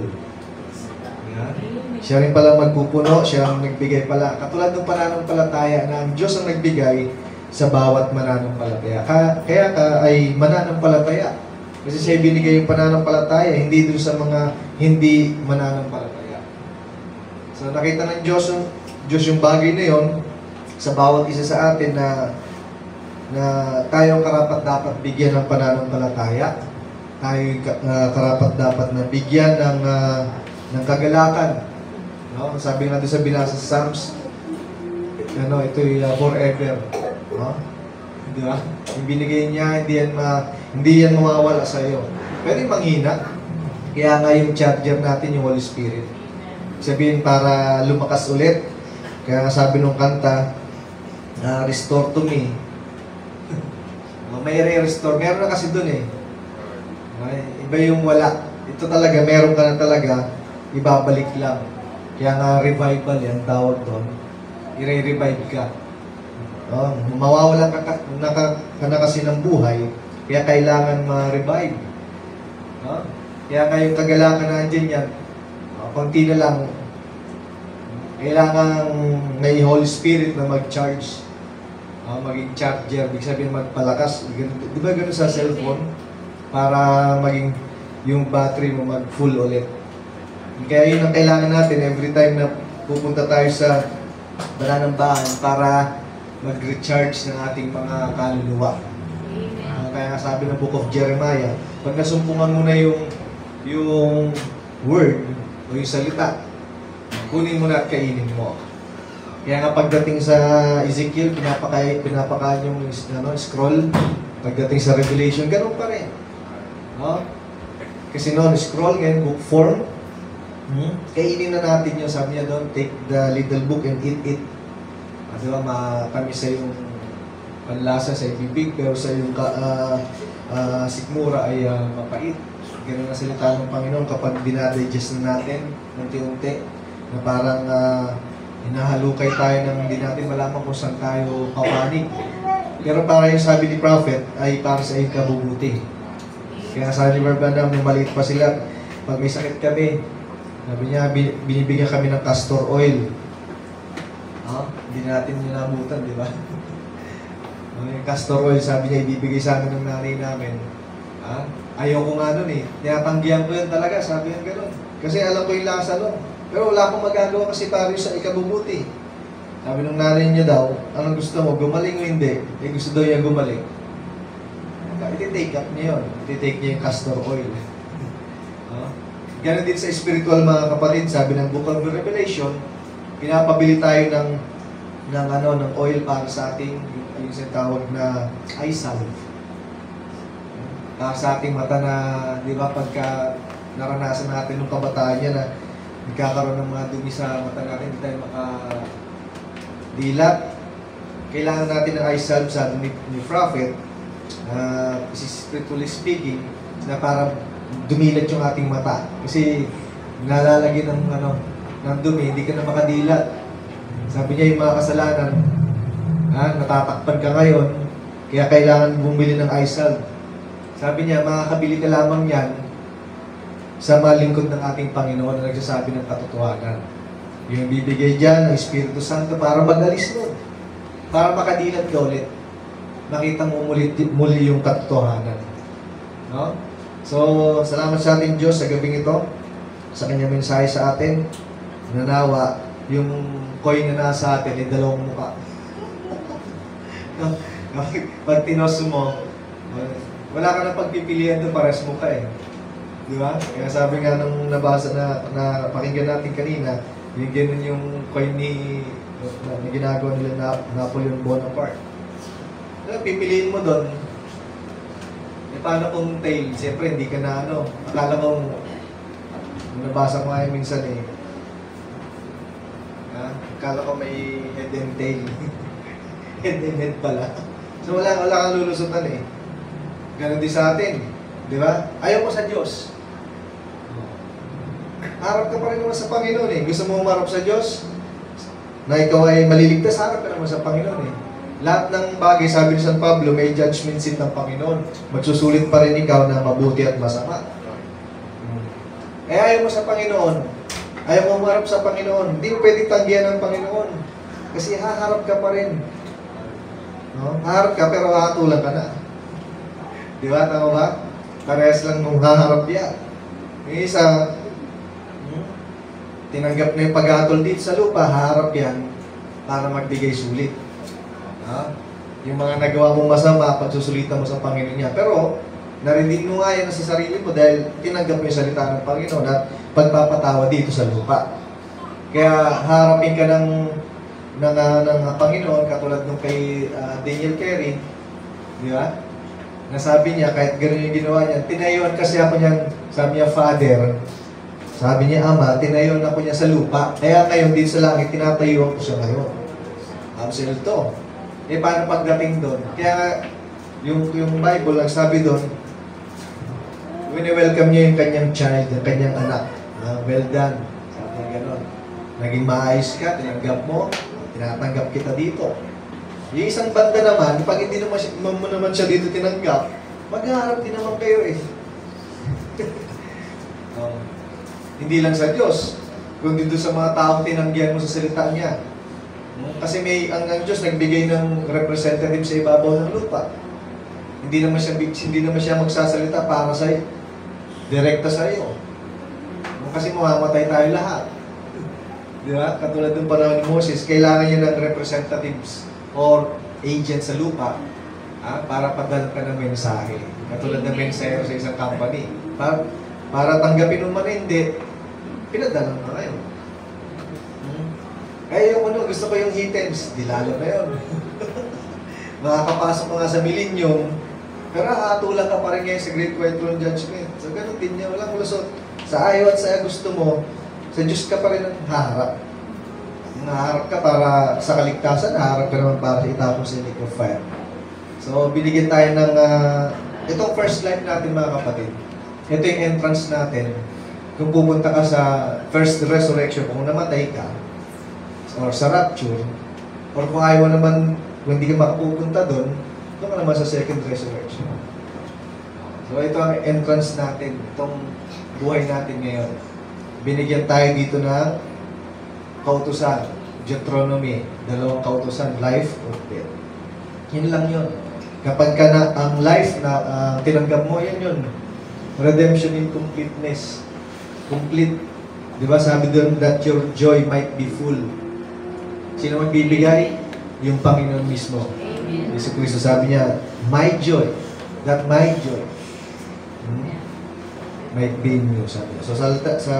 Siya rin pala magpupuno, siya ang nagbigay pala. Katulad ng pananampalataya na ang Diyos ang nagbigay sa bawat mananampalataya. Kaya ka ay mananampalataya. Kasi siya binigay yung pananampalataya, hindi doon sa mga hindi mananampalataya. So nakita ng Diyos yung bagay na yon sa bawat isa sa atin na tayong karapat dapat bigyan ng pananampalataya. Tayo karapat dapat na bigyan ng kagalakan. No? Sabi nga doon sa binasa sa Psalms, ito yung forever. No? Di ba? Yung binigay niya, hindi yan mawawala sa iyo. Pwede manghina. Kaya nga yung charger natin, yung Holy Spirit. Sabihin para lumakas ulit. Kaya nga sabi nung kanta, restore to me. May re-restore. Meron na kasi dun eh. Iba yung wala. Ito talaga, meron ka na talaga, ibabalik lang. Kaya nga revival yan, tawag doon. I-revive ka. Mawawalan ka na kasi ng buhay, kaya kailangan ma-revive. Kaya nga yung kagalakan na andyan yan, konti na lang, kailangan may Holy Spirit na mag-charge. Maging charger, ibig sabihin magpalakas. Di ba gano'n sa cellphone? Para maging yung battery mo mag-full ulit. Kaya yun ang kailangan natin every time na pupunta tayo sa bananambahan para mag-recharge ng ating mga kaluluwa. Kaya nga sabi ng Book of Jeremiah, pag nasumpungan mo na yung word o yung salita, kunin mo na at kainin mo. Kaya nga pagdating sa Ezekiel, pinapakain yung scroll. Pagdating sa Revelation, ganun pa rin. Kasi noon, scroll, ngayon book form. Kainin na natin yun. Sabi niya doon, take the little book and eat it. Diba, matamis sa yung panlasa sa ibibig, pero sa yung sikmura ay mapait. Ganun ang salita ng Panginoon kapag dinadigest na natin, unti-unti, na parang hinahalukay tayo ng hindi natin malaman kung saan tayo papanig. Pero para yung sabi ni Prophet ay para sa iyong kabubuti. Kaya sabi ni Barbanda, nung maliit pa sila, pag may sakit kami, sabi niya, binibigyan kami ng castor oil. Hindi natin yung nabutan, di ba? Yung castor oil, sabi niya, ibibigay sa amin ng nanay namin. Ayaw ko nga nun eh. Tinatanggihan ko yun talaga, sabi yan gano'n. Kasi alam ko yung lasa nun. Pero wala akong magagawa kasi pare sa ikabubuti. Sabi ng nanay niya daw, anong gusto mo, gumaling o hindi? Eh gusto daw niya gumaling. Iti-take up niya yun. Iti-take niya yung castor oil. Ganon din sa spiritual mga kapatid, sabi ng Book of Revelation, pinapabili tayo ng oil para sa ating, yung sinatawag na eye salve. Para sa ating mata na, di ba, pagka naranasan natin ng kabataan niya na nagkakaroon ng mga dumi sa mata natin, hindi tayo makadilat. Kailangan natin ng eye salve, sabi ni Prophet, spiritually speaking, na para dumilat yung ating mata. Kasi nalalagyan ng dumi, hindi ka na makadilat. Sabi niya yung mga kasalanan, natatakpan ka ngayon, kaya kailangan bumili ng eye salve. Sabi niya, makakabili ka lamang yan sa mga lingkod ng ating Panginoon na nagsasabi ng katotohanan. Yung bibigay dyan ng Espiritu Santo para magalis nun. Para makadilat ka ulit. Nakita mo muli yung katotohanan. No? So, salamat sa ating Diyos sa gabing ito, sa kanyang mensahe sa atin. Nanawa, yung coin na nasa atin ay dalawang mukha. Pag tinoso mo, wala ka na pagpipilian doon, pares mukha eh. Di ba? Kaya sabi nga nung nabasa na pakinggan natin kanina, yung ganun yung coin na ginagawa nila na Napoleon Bonaparte. Pipiliin mo doon, paano kung tail? Siyempre, hindi ka na akala mo, nabasa ko nga minsan eh, akala ko may head and tail. Head and head pala. So wala kang lulusutan eh. Ganon din sa atin. Di ba? Ayaw mo sa Diyos. Harap ka pa rin naman sa Panginoon eh. Gusto mo umarap sa Diyos? Na ikaw ay maliligtas, harap ka naman sa Panginoon eh. Lahat ng bagay, sabi ni San Pablo, may judgment seat ng Panginoon. Magsusulit pa rin ikaw na mabuti at masama. Ayaw mo sa Panginoon. Ayaw mo umarap sa Panginoon. Hindi mo pwedeng tanggihan ng Panginoon. Kasi haharap ka pa rin. No? Haharap ka pero hahatulan ka na. Di ba? Tama ba? Parehas lang nung haharap yan. Yung isa, tinanggap na yung paghatol dito sa lupa, haharap yan para magbigay sulit. Yung mga nagawa mong masama, pagsusulitan mo sa Panginoon niya. Pero, narinig mo nga yan sa sarili mo dahil tinanggap mo yung salita ng Panginoon at pagpapatawa dito sa lupa. Kaya harapin ka ng Panginoon, katulad nung kay Daniel Carey, di ba? Nasabi niya, kahit gano'n yung ginawa niya, tinayuan kasi ako niyan, sabi niya, Father, sabi niya, Ama, tinayuan ako niya sa lupa, kaya ngayon din sa langit, tinatayuan ko siya ngayon. Absolute to. Eh, paano pagdating doon? Kaya, yung Bible, ang sabi doon, wini-welcome niya yung kanyang child, yung kanyang anak. Well done. Sabi niya gano'n. Naging maayos ka, tinanggap mo, tinatanggap kita dito. Yung isang banda naman, pag hindi naman siya dito tinanggap, maghaharap din naman kayo eh. Hindi lang sa Diyos, kundi doon sa mga taong tinanggihan mo sa salita niya. Kasi ang Diyos nagbigay ng representative sa ibabaw ng lupa. Hindi naman siya magsasalita para sa direkta sa iyo. Kasi mamamatay tayo lahat. Di ba? Katulad ng panahon ni Moses, kailangan niya ng representatives or agent sa lupa para padala ka ng mensahe. Katulad ng mensahe sa isang company. Para tanggapin mo man hindi, pinadala mo na ngayon. Kaya yung gusto ko yung items, di lalo na yun. Makakapasok ka nga sa millennium, pero hatulan ka pa rin ngayon sa Great White Throne Judgment. So ganun din niya, walang lusot. Sa ayaw at sa gusto mo, sa Diyos ka pa rin ang haharap. Naharap ka para sa kaligtasan, naharap ka naman para itapon sa lake of fire. So binigyan tayo ng, itong first life natin mga kapatid. Ito yung entrance natin. Kung pupunta ka sa first resurrection, kung namatay ka, or sa rapture, or kung ayaw naman, kung hindi ka makapupunta doon ka naman sa second resurrection. So ito ang entrance natin, itong buhay natin ngayon. Binigyan tayo dito ng kautusan, Deuteronomy, 2 kautusan, life or death. Yun lang yun. Kapag ka na, ang life na tinanggap mo, yan yun. Redemption in completeness. Complete. Di ba sabi doon that your joy might be full. Sino magbibigay? Yung Panginoon mismo. Yesu Cristo sabi niya, my joy, that my joy might be in you, sabi niya. So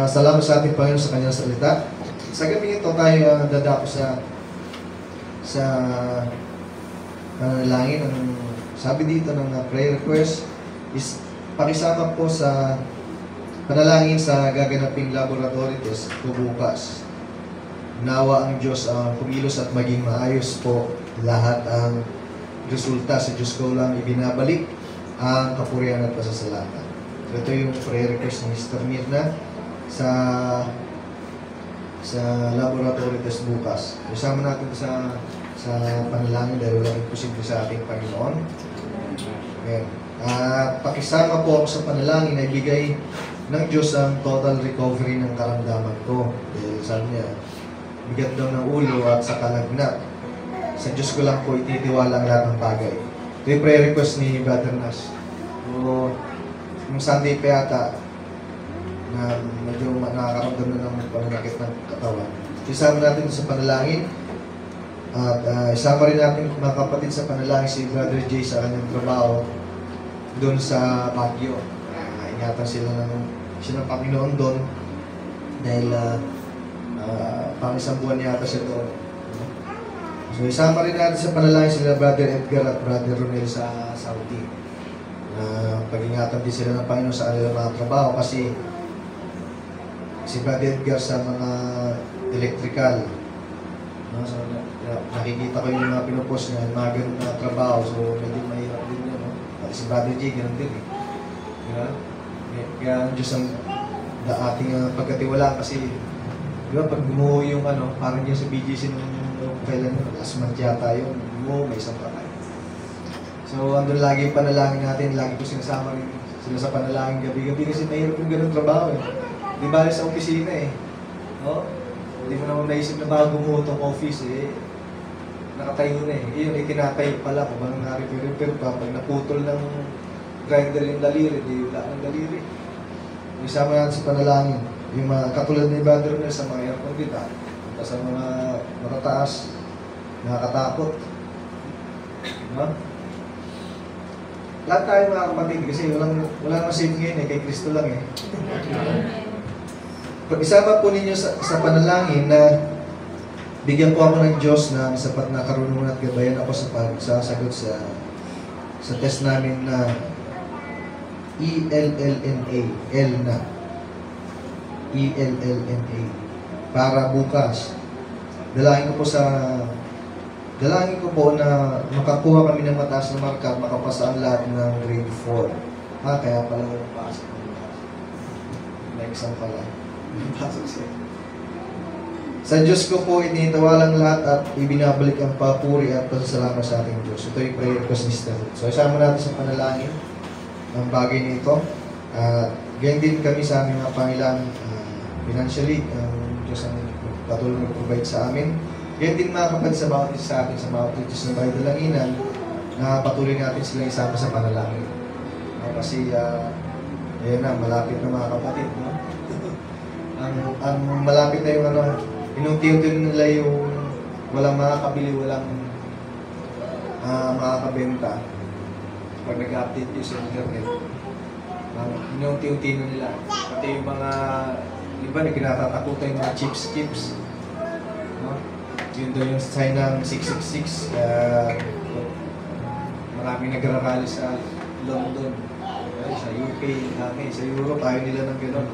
salamat sa ating Panginoon sa kanyang salita. Sa gabi ito tayo dadako sa panalangin. Ang sabi dito ng prayer request is pakisama po sa panalangin sa gaganaping laboratory test po bukas. Nawa ang Diyos ang kumilos at maging maayos po lahat ang resulta sa Diyos ko lang ibinabalik ang kapurihan at pasasalamat. So ito yung prayer request ni Mr. Mirna sa laboratory test bukas. Isama natin sa panalangin dahil walang imposible sa ating Panginoon. Ayan. At pakisama po ako sa panalangin na ibigay ng Diyos ang total recovery ng karamdaman ko. Dahil sabi niya, bigat daw ng ulo at sa kalagnat. Sa Diyos ko lang po ititiwala ang lahat ng bagay. Ito yung prayer request ni Brother Nash. So, yung Sunday pa yata, na medyo nakakaramdam na ng pananakit ng katawan. Isama natin sa panalangin. At isama rin natin mga kapatid sa panalangin si Brother Jay sa kanyang trabaho doon sa Baguio. Ingatan sila ng Panginoon doon dahil pang isang buwan yata siya doon. So isama rin natin sa panalangin sila Brother Edgar at Brother Ronel sa Saudi. Pag-ingatan din sila ng Panginoon sa kanilang mga trabaho kasi si Brother Edgar sa mga electrical. So, nakikita ko yung mga pinupost niya, mga ganun na trabaho, so medyo mahirap din yun. At si Brother J, ganun din eh. Diba? Kaya ang Diyos ang ating pagkatiwalaan kasi di ba pag gumuho yung parang yung sa BGC nung kailan yun, last month yata yun, gumuho, may isang patay. So andun lagi yung panalangin natin, lagi ko sinasama rin sila sa panalangin gabi-gabi kasi mahirap yung ganun trabaho eh. Di ba sa opisina eh. No? Hindi mo naman naisip na bago gumuho itong office eh. Nakatayo na eh. Iyon ay tinatayo pala kung anong na-repair pa. Pag naputol ng grinder yung daliri, di wala ng daliri. Isama natin sa panalangin. Yung mga katulad ni Brother Ronel sa mga aircon dito, sa mga matataas, nakakatakot. Diba? Lahat tayo mga kapatid kasi walang masave ngayon eh, kay Kristo lang eh. Isama po ninyo sa panalangin na bigyan po ako ng Diyos ng sapat na karunungan at gabayan ako sa pagsasagot sa test namin na ELLNA, L na. ELLNA. Para bukas, dalangin ko po na makakuha kami ng mataas na marka at makapasa ang lahat ng grade 4. Kaya pala walang pasok. May exam pala. Pasok siya. Sa Diyos ko po initawalang lahat at ibinabalik ang papuri at pasasalamat sa ating Diyos. Ito yung prayer request ni Stephen. So isama natin sa panalangin ang bagay nito. Ganyan din kami sa aming mga pangailangan financially. Ang Diyos ang patuloy mag-provide sa amin. Ganyan din mga kapatid sa bawat isa sa atin, sa bawat Diyos ng Bahay Dalanginan, na patuloy natin silang isama sa panalangin. Kasi ayan na, malapit na mga kapatid. No? ang malapit na yung inunti-unti nila yung walang makakabili, walang makakabenta. Pag nag-update yung sa internet, inunti-unti na nila. Pati yung mga, iba na kinatatakutan yung mga chips. No? Yun daw yung sign ng 666. Maraming nagrarally sa London, sa UK, sa Europe, ayaw nila ng gano'n.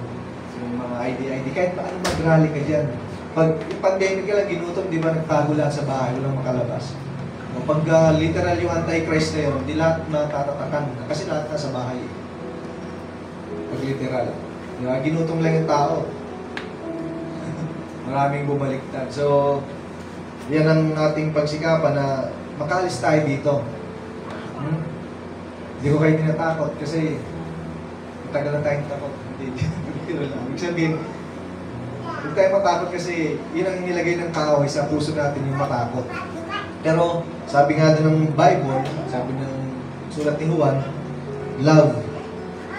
Yung mga ID, kahit paano mag-rally ka dyan. Pag yung pandemic ka lang ginutom, di ba nagtago lahat sa bahay, walang makalabas. Pag literal yung antichrist na yun, di lahat matatatakan kasi lahat nasa bahay. Pag literal. Diba? Ginutom lang yung tao. Maraming bumaliktad. So, yan ang ating pagsikapan na makaalis tayo dito. Hindi ko kayo tinatakot kasi matagal na tayong takot. Ibig sabihin, huwag tayo matakot kasi yun ang inilagay ng kahoy sa puso natin yung matakot. Pero sabi nga din ng Bible, sabi ng sulat ni Juan, love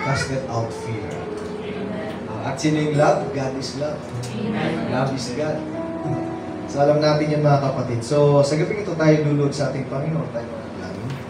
casted out fear. At sino yung love? God is love. Love is God. So alam natin yan mga kapatid. So sa gabi ito tayo lulod sa ating Panginoon. Tayo manalangin.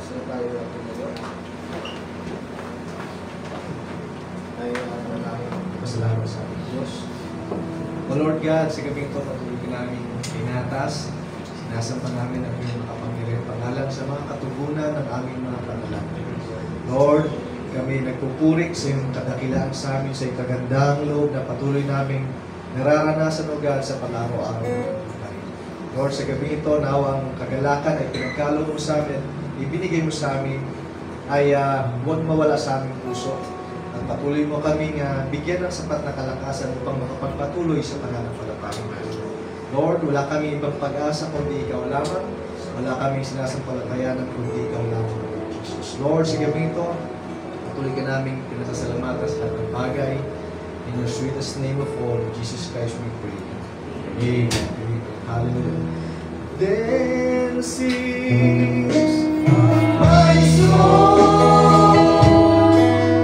oras na tayo at tumayo. Ay pasalamat sa ating Diyos. O Lord God, sa gabing ito, patuloy ka namin pinatas. Sinasampa namin ang iyong makapangyarihang pangalan sa mga katugunan ng aming mga panalangin. Lord, kami nagpupurik sa iyong kadakilaan sa amin, sa iyong kagandang loob na patuloy namin nararanasan o God sa pang-araw-araw ng buhay. Lord, sa gabi ito, nawa ang kagalakan ay pinagkaloob mo sa amin, ibinigay mo sa amin, ay huwag mawala sa aming puso. At patuloy mo kaming bigyan ng sapat na kalakasan upang makapagpatuloy sa pananampalataya. Lord, wala kami ibang pag-asa kundi ikaw lamang. Wala kami sinasampalatayanan kundi ikaw lamang, Jesus. Lord, sa gabi ito, patuloy ka namin pinasasalamatan sa lahat ng bagay. In your sweetest name of all, Jesus Christ we pray. Amen. Hallelujah. Then sings my soul,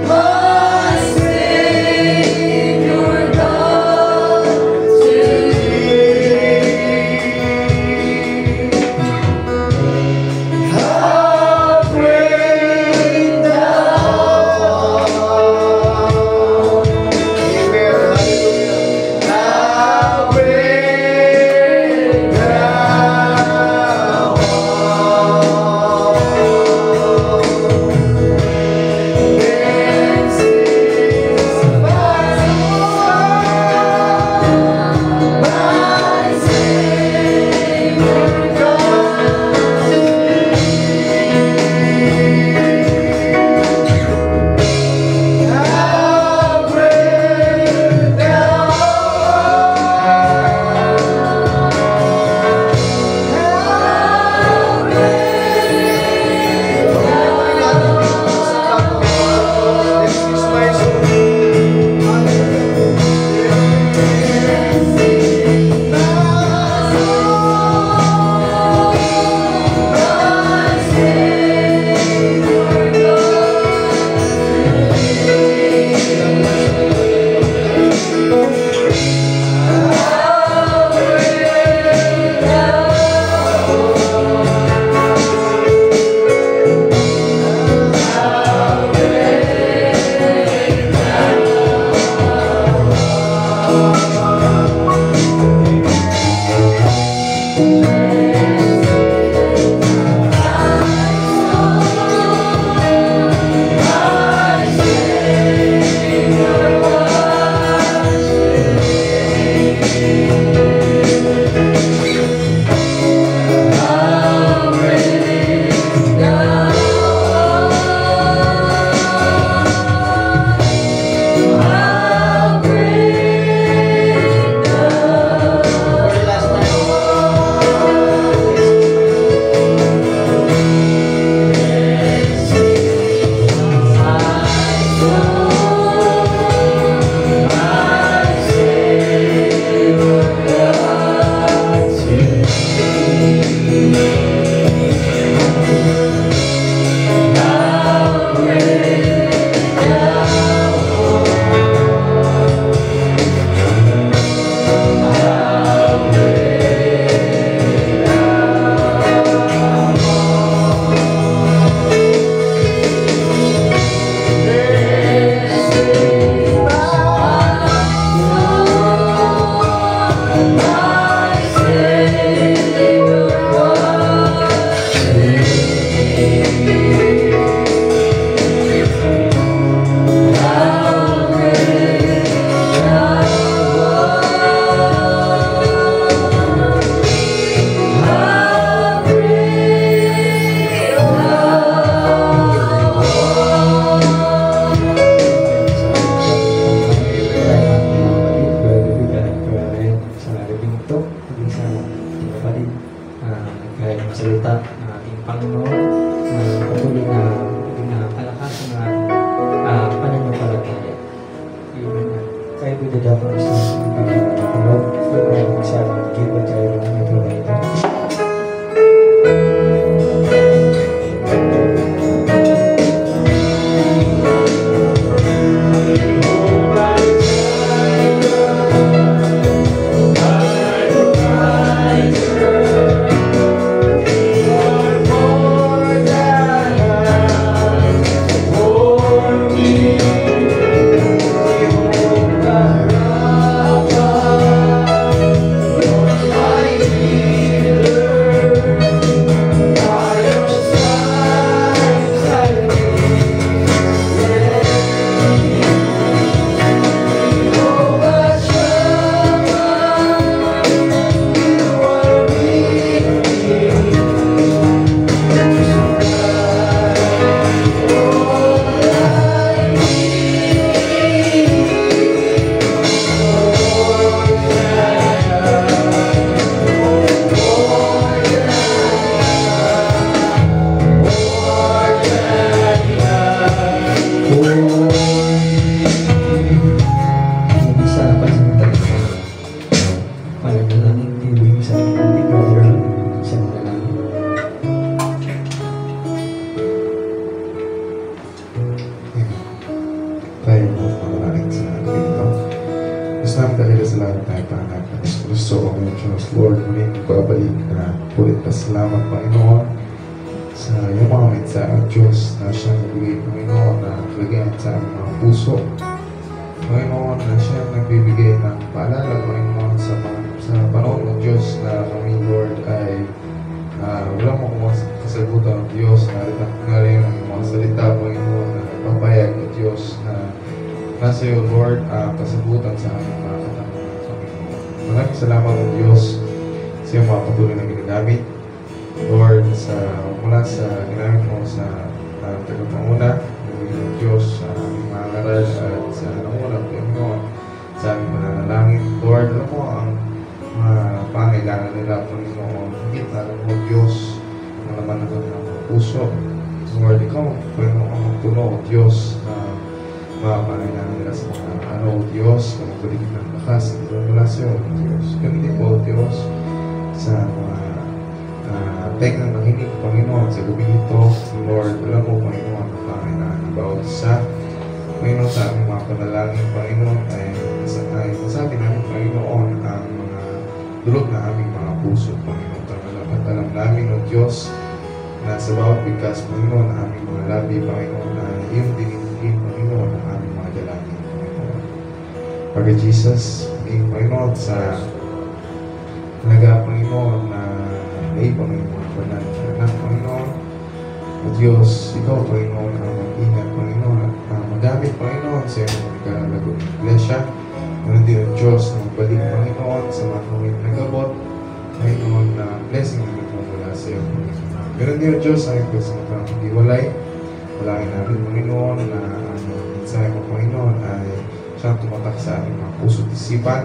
my Savior God to thee. How great thou art. Amen. Hallelujah. How great thou
Tapos Lord, muli babalik na ulit pasalamat Panginoon sa iyong mga mensahe Diyos na siyang nagbigay Panginoon na kalagayan sa aming mga puso. Panginoon na siyang nagbibigay ng paalala Panginoon sa panahon ng Diyos na kami Lord ay wala mo kung kasagutan ng Diyos na rin ang mga salita Panginoon na nagpapayag ng Diyos na nasa iyo Lord kasagutan sa aming mga katanungan Panginoon. Maraming salamat ng Diyos sa iyong mga patuloy na ginagamit Lord mula sa ginamit mo sa tagapanguna ng Diyos sa aming mga ngaral at sa nangunan Panginoon sa aming mananalangin Lord alam mo ang mga pangailangan nila Panginoon higit na alam mo Diyos na naman ang mga puso Lord ikaw Panginoon ang magpuno o Diyos na mga pangailangan nila sa mga araw Diyos na magbaligid ng lakas mula sa iyo Diyos ganun din po Diyos sa mga teknang nakinig Panginoon sa gabi ito Lord alam mo Panginoon ang pangailangan ng bawat isa Panginoon sa aming mga panalangin Panginoon ay masabi namin Panginoon ang mga dulog na aming mga puso Panginoon at alam namin o Diyos na sa bawat bigkas Panginoon ang aming mga labi Panginoon na iyong dinigin Panginoon ang aming mga dalangin Panginoon Pagka Jesus Panginoon sa talaga Panginoon na may Panginoon banal na Panginoon o Diyos ikaw Panginoon ang mag-ingat Panginoon at magamit Panginoon sa iyong nagkalagong iglesia ganun din ang Diyos na magbalik Panginoon sa mga nagabot Panginoon na blessing na nagmumula sa iyo Panginoon ganun din ang Diyos ang ito sa mga pag-iwalay walangin namin Panginoon na ang mensahe mo Panginoon ay siyang tumatak sa aming mga puso at isipan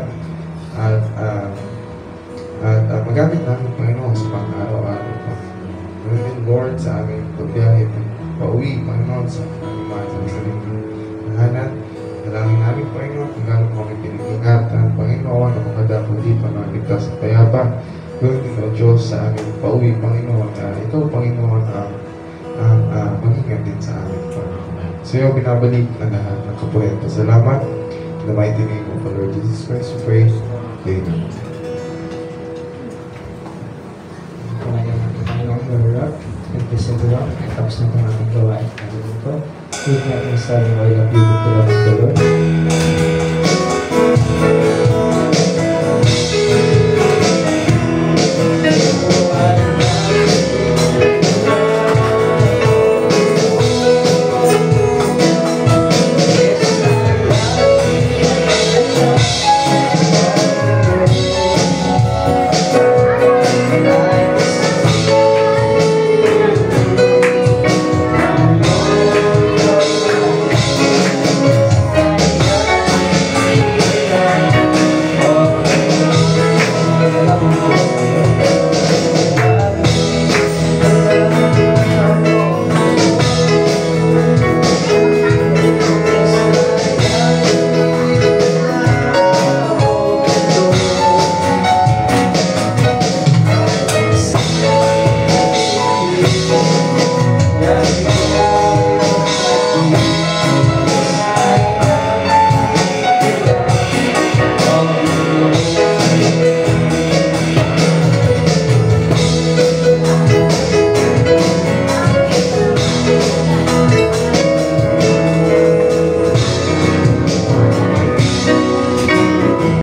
at magamit namin Panginoon sa pang-araw-araw Panginoon. Ganun din Lord sa aming pagbiyahe pauwi Panginoon sa aming mga sariling tahanan. Dalangin namin Panginoon kung gano'n mo kami pinag-ingatan Panginoon na makadapon dito na ligtas at payapa. Ganun din o Diyos sa aming pauwi Panginoon na ito Panginoon ang mag-ingat din sa aming Panginoon. Sa iyo binabalik na lahat ng kapurihan. Pasalamat. In the mighty name of the Lord Jesus Christ, we pray. Amen.
Nag-present ko lang, tapos na itong ating gawain. Ito, huwag natin sa oil of you, the love of the Lord.